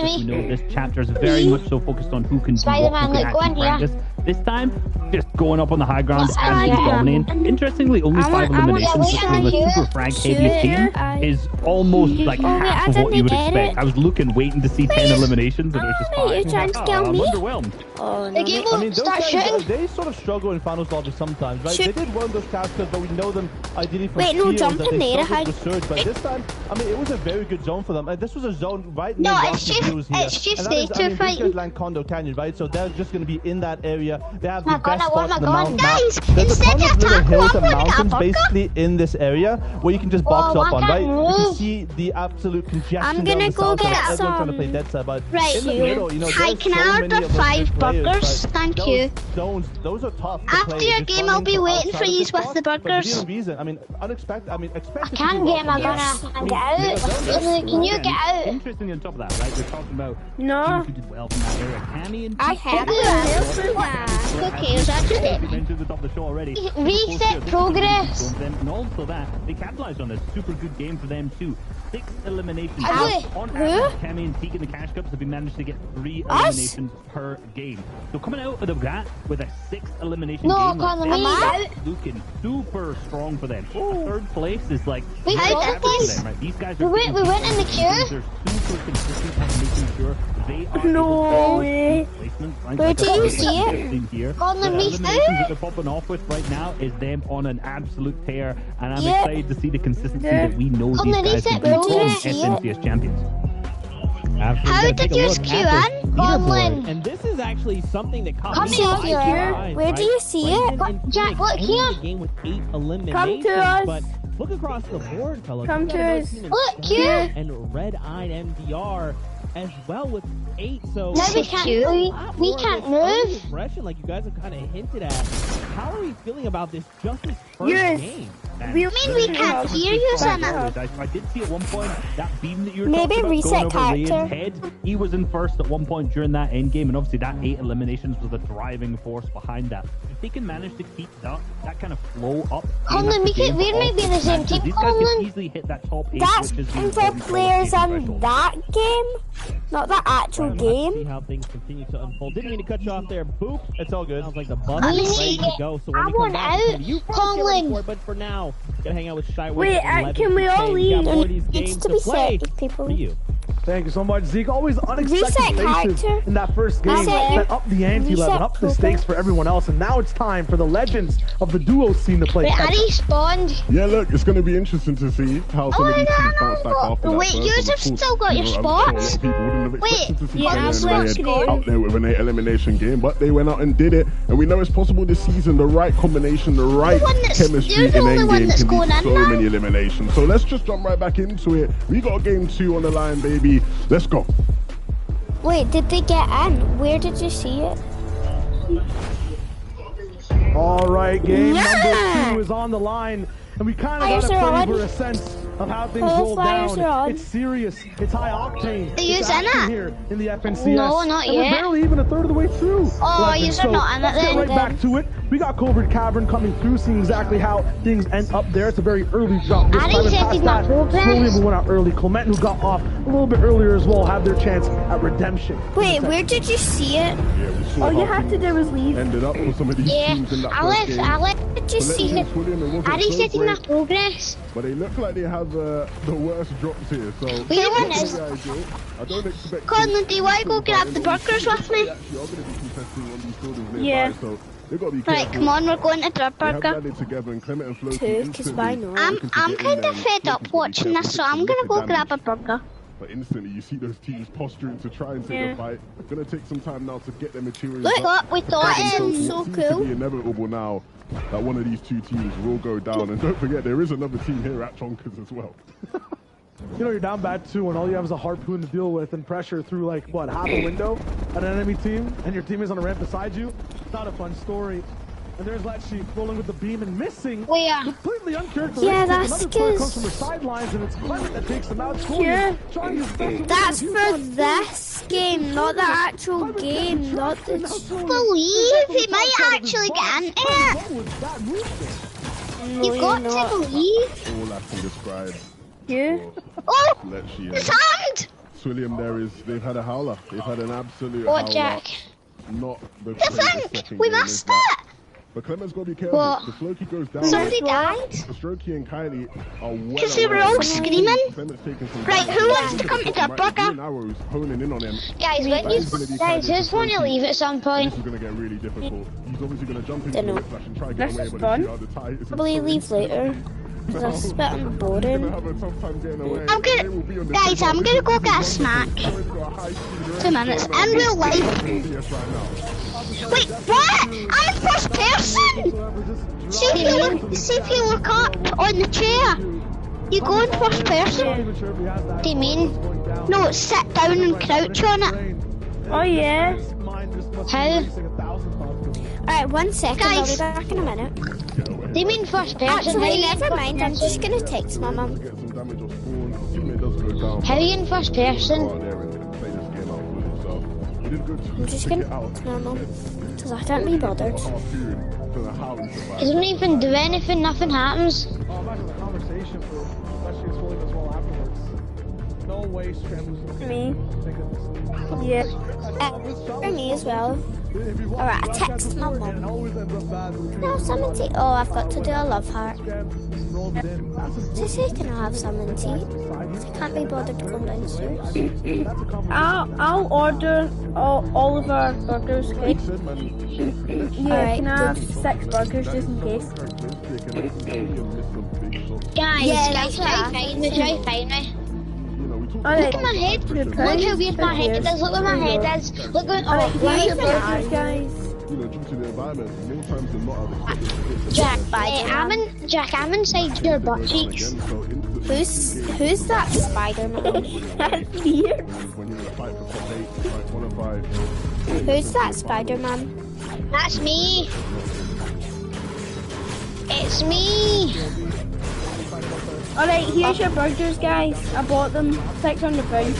Speaker 8: We know this chapter is very much so focused on who can do what, who can actually practice. This time, just going up on the high ground and dominating. Interestingly, only 5 eliminations between the super frag heaviest team is almost like half of what you would expect. I was waiting to see 10 eliminations, and it was just 5.
Speaker 6: You're trying to kill
Speaker 8: I'm
Speaker 6: me?
Speaker 8: underwhelmed.
Speaker 6: The game will
Speaker 9: those
Speaker 6: start
Speaker 9: guys,
Speaker 6: shooting.
Speaker 9: they sort of struggle in finals lobby sometimes, right? They did run those cascades, but we know them ideally from
Speaker 6: Wait, no,
Speaker 9: fields
Speaker 6: jump
Speaker 9: that
Speaker 6: in
Speaker 9: they
Speaker 6: there,
Speaker 9: struggled to surge. But this time, I mean, it was a very good zone for them. This was a zone right near
Speaker 4: No,
Speaker 9: Rocky Blues here.
Speaker 4: it's just
Speaker 9: And
Speaker 4: they
Speaker 9: that is,
Speaker 4: two
Speaker 9: these
Speaker 4: fighting.
Speaker 9: guys land Condo Canyon, right? So they're just going to be in that area area. They have
Speaker 11: My
Speaker 9: the
Speaker 11: God,
Speaker 9: best
Speaker 11: I want
Speaker 9: spots
Speaker 11: my
Speaker 9: in the
Speaker 11: gun.
Speaker 9: mountain map.
Speaker 4: Guys,
Speaker 9: There's a
Speaker 4: instead
Speaker 9: ton
Speaker 4: of
Speaker 9: of little
Speaker 4: attack
Speaker 9: hills
Speaker 4: one,
Speaker 9: and
Speaker 4: we're gonna
Speaker 9: mountains
Speaker 4: have vodka.
Speaker 9: basically in this area where you can just box
Speaker 11: Oh,
Speaker 9: up
Speaker 11: I
Speaker 9: on, right?
Speaker 11: can't
Speaker 9: You can
Speaker 11: move.
Speaker 9: see the absolute congestion
Speaker 6: I'm
Speaker 9: down
Speaker 6: gonna
Speaker 9: the
Speaker 6: go
Speaker 9: south
Speaker 6: get
Speaker 9: side. Everyone's trying to play
Speaker 6: some.
Speaker 9: dead side, but
Speaker 4: Right,
Speaker 9: in the middle, you know,
Speaker 4: hi,
Speaker 9: there's
Speaker 4: can
Speaker 9: so
Speaker 4: I
Speaker 9: many
Speaker 4: order
Speaker 9: of those
Speaker 4: 5
Speaker 9: good players,
Speaker 4: burgers?
Speaker 9: but
Speaker 4: Thank
Speaker 9: those
Speaker 4: you.
Speaker 9: zones, those are tough to
Speaker 4: After
Speaker 9: play.
Speaker 4: your
Speaker 9: Just
Speaker 4: game,
Speaker 9: running
Speaker 4: I'll be
Speaker 9: from
Speaker 4: waiting
Speaker 9: outside
Speaker 4: for
Speaker 9: of
Speaker 4: you
Speaker 9: this
Speaker 4: with
Speaker 9: box,
Speaker 4: the
Speaker 9: but
Speaker 4: burgers.
Speaker 9: within reason, I mean, unexpected. I mean,
Speaker 11: I
Speaker 9: expected
Speaker 11: can't
Speaker 9: to do
Speaker 11: get my
Speaker 9: well.
Speaker 11: gun out. I get out. Can you get out?
Speaker 8: Interestingly, on top of that, right? We're talking about
Speaker 6: No.
Speaker 8: teams who did well from that area. Cammy and
Speaker 6: I have to help for that.
Speaker 4: Okay, is that just it?
Speaker 8: we mentioned at the top of the show already.
Speaker 11: Reset progress.
Speaker 8: And also that they capitalized on this super good game for them too. 6 eliminations.
Speaker 11: Wait,
Speaker 8: On
Speaker 6: who?
Speaker 8: average, Cammy and Teak in the Cash Cups have been managed to get 3 eliminations per game. So coming out of that with a 6 elimination
Speaker 11: No,
Speaker 8: game,
Speaker 11: Conor,
Speaker 8: like,
Speaker 11: me
Speaker 8: that's
Speaker 11: out.
Speaker 8: looking super strong for them. A 3rd place is like
Speaker 11: We
Speaker 8: average
Speaker 11: got
Speaker 8: for
Speaker 11: this.
Speaker 8: them, right? These guys
Speaker 11: We
Speaker 8: are
Speaker 11: went in the queue.
Speaker 8: They're super consistent at making sure they are
Speaker 6: No way.
Speaker 8: placement.
Speaker 6: Where do you see it?
Speaker 8: Here.
Speaker 11: Conor,
Speaker 8: The
Speaker 11: me
Speaker 8: eliminations that
Speaker 11: out.
Speaker 8: they're popping off with right now is them on an absolute tear, and I'm
Speaker 6: Yeah.
Speaker 8: excited to see the consistency
Speaker 6: Yeah.
Speaker 8: that we know
Speaker 11: Conor,
Speaker 8: these guys
Speaker 11: reset
Speaker 8: can be from
Speaker 11: progress.
Speaker 8: SNCS champions.
Speaker 7: Absolutely.
Speaker 4: How
Speaker 7: Gotta
Speaker 4: did
Speaker 7: take a
Speaker 4: you
Speaker 7: look
Speaker 4: skew
Speaker 7: at this
Speaker 4: in?
Speaker 7: leaderboard.
Speaker 11: Conlon.
Speaker 7: And this is actually something that caught
Speaker 11: Come
Speaker 7: me
Speaker 11: here,
Speaker 7: by
Speaker 11: here.
Speaker 7: surprise,
Speaker 6: Where
Speaker 7: right?
Speaker 6: do you see it?
Speaker 7: Brendan and
Speaker 11: Jack,
Speaker 7: Phoenix
Speaker 11: look
Speaker 7: ending
Speaker 11: here.
Speaker 7: the game with 8 eliminations,
Speaker 6: us.
Speaker 7: but look across the board, fellas.
Speaker 6: Come
Speaker 7: We got
Speaker 6: to
Speaker 7: another
Speaker 6: us.
Speaker 7: team in
Speaker 11: Look
Speaker 7: Storm
Speaker 11: here.
Speaker 7: And Red-Eyed MDR as well with 8. So
Speaker 11: Now we
Speaker 4: So
Speaker 11: can't
Speaker 4: cute.
Speaker 11: move. We
Speaker 7: more of
Speaker 11: can't
Speaker 7: this early
Speaker 11: move.
Speaker 7: aggression, like you guys have kind of hinted at. How are we feeling about this just this first
Speaker 6: Yes.
Speaker 7: game?
Speaker 6: We
Speaker 4: can't hear you, Sana.
Speaker 8: I did see at one point that beam that you were
Speaker 6: Maybe
Speaker 8: talking about
Speaker 6: reset
Speaker 8: going over
Speaker 6: character.
Speaker 8: Ray's head. He was in first at one point during that end game, and obviously that 8 eliminations was the driving force behind that. If they can manage to keep that kind of flow up,
Speaker 11: Conlon, we might be in the same team,
Speaker 8: these guys
Speaker 11: Conlon.
Speaker 8: can easily hit that top 8,
Speaker 6: That's
Speaker 8: which is the
Speaker 6: for
Speaker 8: important
Speaker 6: players
Speaker 8: qualification
Speaker 6: in
Speaker 8: threshold.
Speaker 6: that game, not the actual
Speaker 7: Right, we'll have to see
Speaker 6: game.
Speaker 7: how things continue to unfold. Didn't mean to cut you off there. Boop.
Speaker 9: It's all good.
Speaker 7: Sounds like the bus is ready to go. So when
Speaker 11: I
Speaker 7: we come
Speaker 11: want
Speaker 7: back, we'll come
Speaker 11: out.
Speaker 7: to you first, get ready
Speaker 11: Conlon.
Speaker 7: for it, but for now, gotta hang out with Shy.
Speaker 6: Wait, can we all leave?
Speaker 7: Got more of these
Speaker 6: It's
Speaker 7: games
Speaker 6: to be
Speaker 7: play
Speaker 6: set with people.
Speaker 7: for you.
Speaker 9: Thank you so much, Zeke. Always unexpected
Speaker 6: Reset
Speaker 9: faces
Speaker 6: character.
Speaker 9: in that first game
Speaker 6: Reset your-
Speaker 9: that up the ante
Speaker 6: reset
Speaker 9: level, up the
Speaker 6: progress.
Speaker 9: stakes for everyone else. And now it's time for the legends of the duo scene to play
Speaker 11: Wait,
Speaker 9: catch
Speaker 11: I
Speaker 9: up.
Speaker 11: respawned.
Speaker 10: Yeah, look, it's going to be interesting to see how some of these teams bounce back after that.
Speaker 4: Wait,
Speaker 10: first
Speaker 4: yours
Speaker 10: one.
Speaker 4: have
Speaker 10: Of course,
Speaker 4: still got your
Speaker 10: I'm sure a lot
Speaker 4: spots?
Speaker 10: of people wouldn't have expected to see
Speaker 6: yeah,
Speaker 10: Taylor
Speaker 6: that's
Speaker 10: and
Speaker 6: what's
Speaker 10: Layard
Speaker 6: good.
Speaker 10: out there with an 8 elimination game, but they went out and did it. And we know it's possible this season. The right combination, the right
Speaker 4: one that's-
Speaker 10: chemistry
Speaker 4: you're the
Speaker 10: in
Speaker 4: only one
Speaker 10: endgame
Speaker 4: that's
Speaker 10: can
Speaker 4: going
Speaker 10: lead
Speaker 4: in
Speaker 10: to so
Speaker 4: now.
Speaker 10: many eliminations. So let's just jump right back into it. We got game 2 on the line, baby. Let's go.
Speaker 6: Wait, did they get in? Where did you see it?
Speaker 9: All right, game
Speaker 6: Yeah.
Speaker 9: number 2 is on the line. And we kind of got
Speaker 6: Fires
Speaker 9: a
Speaker 6: are
Speaker 9: flavor,
Speaker 6: on.
Speaker 9: a sense of how things
Speaker 6: Oh,
Speaker 9: roll
Speaker 6: fires
Speaker 9: down.
Speaker 6: are on.
Speaker 9: It's serious. It's high octane.
Speaker 4: Are you
Speaker 9: It's
Speaker 4: in
Speaker 9: action
Speaker 4: it?
Speaker 9: here in the FNCS.
Speaker 11: No, not
Speaker 9: and we're
Speaker 11: yet.
Speaker 9: barely even a third of the way through.
Speaker 4: Oh,
Speaker 9: Legend.
Speaker 4: you're
Speaker 9: So
Speaker 4: not in it
Speaker 9: let's get
Speaker 4: then.
Speaker 9: right back to it. We got Covert Cavern coming through, seeing exactly how things end up there. It's a very early jump. This
Speaker 11: I
Speaker 9: time and
Speaker 11: reset
Speaker 9: past
Speaker 11: my
Speaker 9: that,
Speaker 11: progress.
Speaker 9: slowly we went out early. Clement, who got off a little bit earlier as well, have their chance at redemption.
Speaker 6: Wait, where did you see it?
Speaker 10: Yeah, we saw
Speaker 6: All you
Speaker 10: how
Speaker 6: had to
Speaker 10: things
Speaker 6: do was leave.
Speaker 10: ended up for some of these
Speaker 11: Yeah,
Speaker 10: teams in that
Speaker 11: I
Speaker 10: first
Speaker 11: left.
Speaker 10: game.
Speaker 11: I left.
Speaker 6: Did you
Speaker 10: But
Speaker 6: see
Speaker 10: let's
Speaker 6: it?
Speaker 10: William, it wasn't
Speaker 11: I
Speaker 10: so
Speaker 11: reset my
Speaker 10: great,
Speaker 11: progress.
Speaker 10: but they look like they have the worst drops here. So
Speaker 11: Wait,
Speaker 10: that's
Speaker 11: what is-
Speaker 10: the idea. I don't expect.
Speaker 4: Conlon, do you want to go grab the burgers with me?
Speaker 10: They actually are going to be contesting on these buildings nearby,
Speaker 6: Yeah.
Speaker 10: so they've got to be
Speaker 4: Right,
Speaker 10: careful.
Speaker 4: come on, we're going to the
Speaker 10: They have
Speaker 4: burger.
Speaker 10: rallied together, and Clement and Floki
Speaker 6: Two, 'cause
Speaker 10: instantly
Speaker 6: why not?
Speaker 4: I'm
Speaker 10: looking to get in
Speaker 4: kind
Speaker 10: there,
Speaker 4: of
Speaker 10: and
Speaker 4: fed
Speaker 10: Floki's
Speaker 4: up
Speaker 10: gotta be
Speaker 4: watching
Speaker 10: careful
Speaker 4: this, so
Speaker 10: because
Speaker 4: I'm
Speaker 10: of
Speaker 4: gonna
Speaker 10: the
Speaker 4: go
Speaker 10: damage.
Speaker 4: grab a burger.
Speaker 10: But instantly, you see those teams posturing to try and take
Speaker 6: Yeah.
Speaker 10: the fight. Gonna take some time now to get their materials.
Speaker 4: Look
Speaker 10: up.
Speaker 4: what we thought
Speaker 10: So
Speaker 4: it
Speaker 10: what
Speaker 4: was
Speaker 6: so
Speaker 10: seems
Speaker 6: cool.
Speaker 10: to be inevitable now that one of these two teams will go down. And don't forget, there is another team here at Chonkers as well.
Speaker 9: You know, you're down bad 2 and all you have is a harpoon to deal with and pressure through, like, what, half a window at an enemy team, and your team is on a ramp beside you. It's not a fun story. And there's Latchi rolling with the beam and missing.
Speaker 11: Where?
Speaker 9: Completely uncharacteristic.
Speaker 6: Yeah, that's
Speaker 9: Another player comes
Speaker 6: 'cause-
Speaker 9: from the sidelines, and it's Clement that takes them out.
Speaker 6: Yeah.
Speaker 9: Trying his best to
Speaker 6: That's
Speaker 9: win
Speaker 6: for
Speaker 9: a few times.
Speaker 6: this game, not the actual game, not the...
Speaker 4: Believe he might actually get into it.
Speaker 9: What was that movement?
Speaker 6: No,
Speaker 4: You've got
Speaker 6: you're
Speaker 4: to
Speaker 6: not.
Speaker 4: believe.
Speaker 10: All I can describe.
Speaker 6: You?
Speaker 4: Oh,
Speaker 10: Lecce
Speaker 4: his
Speaker 10: and
Speaker 4: hand!
Speaker 10: Swilliam there is, they've had a howler. They've had an absolute
Speaker 11: What,
Speaker 10: howler.
Speaker 11: Jack?
Speaker 10: Not the
Speaker 4: The
Speaker 10: greatest
Speaker 4: thing,
Speaker 10: second
Speaker 4: we
Speaker 10: game,
Speaker 4: missed
Speaker 10: is that?
Speaker 4: it.
Speaker 10: But Clement's got to be careful.
Speaker 4: What?
Speaker 10: The Floki goes down.
Speaker 4: Somebody died.
Speaker 10: The Strokey and Kylie are well
Speaker 4: Because they were
Speaker 10: aware.
Speaker 4: all screaming.
Speaker 10: Clement's taking some
Speaker 4: Right,
Speaker 10: damage.
Speaker 4: who wants to come to the
Speaker 10: Right,
Speaker 4: burger?
Speaker 10: Ian Arrows honing in on him.
Speaker 11: Guys, when
Speaker 10: That
Speaker 11: you
Speaker 10: is gonna be
Speaker 11: guys,
Speaker 10: Kylie
Speaker 11: just want to
Speaker 10: for
Speaker 11: leave at some
Speaker 10: This
Speaker 11: point.
Speaker 10: is going to get really difficult. He's obviously going to jump into the
Speaker 6: Dunno.
Speaker 10: whiplash and try and get
Speaker 6: This
Speaker 10: away,
Speaker 6: is
Speaker 10: but
Speaker 6: fun.
Speaker 10: it's out of the tie. It's
Speaker 6: Probably
Speaker 10: so
Speaker 6: leave
Speaker 10: instant.
Speaker 6: later. Because that's a bit
Speaker 10: He's going to
Speaker 6: boring.
Speaker 10: have a tough time getting away.
Speaker 4: I'm gonna-
Speaker 10: They will be on the
Speaker 4: guys,
Speaker 10: same
Speaker 4: I'm
Speaker 10: line.
Speaker 4: gonna go
Speaker 10: This is
Speaker 4: get a
Speaker 10: one
Speaker 4: snack.
Speaker 10: that's already got a high speed
Speaker 4: 2 minutes. In real life.
Speaker 10: Yes, right now.
Speaker 4: Wait, what? I'm in first person! See if you look up on the chair. You go in first person.
Speaker 11: What do you mean?
Speaker 4: No, sit down and crouch on it.
Speaker 6: Oh yeah.
Speaker 11: How?
Speaker 6: Alright, 1 second,
Speaker 4: Guys.
Speaker 6: I'll be back in a minute.
Speaker 11: Do you mean first person?
Speaker 6: Actually, never mind, I'm just gonna text my mum.
Speaker 11: How are you in first person?
Speaker 6: I'm just gonna text my mum, because I can't be bothered.
Speaker 11: You don't even do anything, nothing happens.
Speaker 6: Me. Yeah. For me as well. Alright, I text my mum. No, summon tea. Oh, I've got to do a love heart. Just say, can I have summon tea? I can't be bothered to come downstairs. I'll order all of our burgers, okay? Yeah, can I have 6 burgers just in case?
Speaker 11: Guys, try find me.
Speaker 6: Alright,
Speaker 11: Look at my head. Look how weird my head is. Look where my head is. Look at
Speaker 6: here's your burgers, guys.
Speaker 11: Jack, I'm inside your butt cheeks.
Speaker 6: Who's that Spider-Man? That's weird. Who's that Spider-Man?
Speaker 11: That's me. It's me.
Speaker 6: Alright, here's your burgers, guys. I bought them. £600.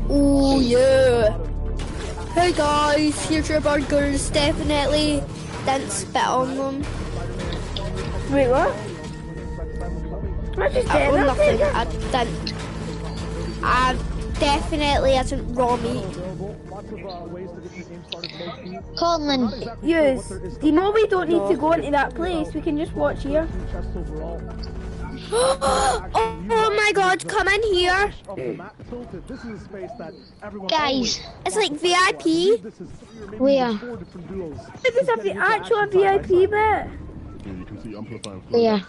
Speaker 6: Oh yeah. Hey guys, here's your burgers. Definitely didn't spit on them. Wait, what? What did you say? Nothing. I didn't. I definitely hasn't raw meat.
Speaker 11: Conlon.
Speaker 6: Yes. Do you know we don't need to go into that place? We can just watch here. Oh my god, come in here.
Speaker 11: Guys.
Speaker 6: It's like VIP.
Speaker 11: Where?
Speaker 6: There's a actual VIP bit.
Speaker 11: Where?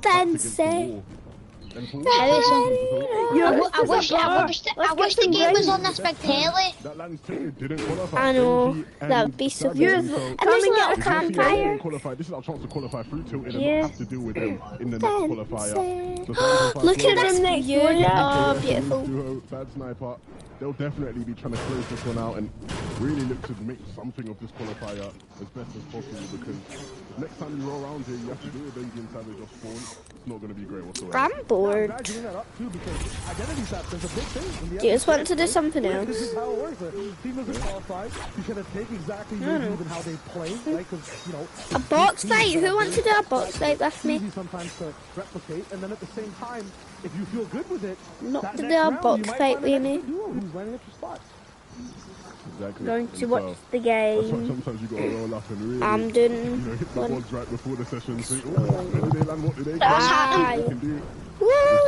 Speaker 6: Fancy.
Speaker 11: I wish the game was on this big telly.
Speaker 6: I know, that would be so good. And there's a little campfire.
Speaker 10: This is our chance to qualify through till it
Speaker 6: Yeah.
Speaker 10: have to deal with them in the next qualifier.
Speaker 6: Look at them next unit. Oh, beautiful.
Speaker 10: Bad sniper. They'll definitely be trying to close this one out and really look to make something of this qualifier as best as possible, because next time you roll around here, you have to do a Indian Savage or Spawn. It's not going to be great whatsoever.
Speaker 6: I'm bored. Do you just want to do something else?
Speaker 9: This is how it works. Team doesn't qualify. You kind of take exactly even how they play, right? Because
Speaker 6: a box fight. Who wants to do a box fight with me?
Speaker 9: Sometimes to replicate, and then at the same time, if you feel good with it,
Speaker 6: not to do a box fight with me.
Speaker 9: Who's lining up your spots?
Speaker 10: Exactly.
Speaker 6: Going to watch the game.
Speaker 10: Sometimes you gotta roll up and really,
Speaker 6: I'm doing
Speaker 10: hit the boards right before the session. Think, oh, they land, what do they
Speaker 6: Woo!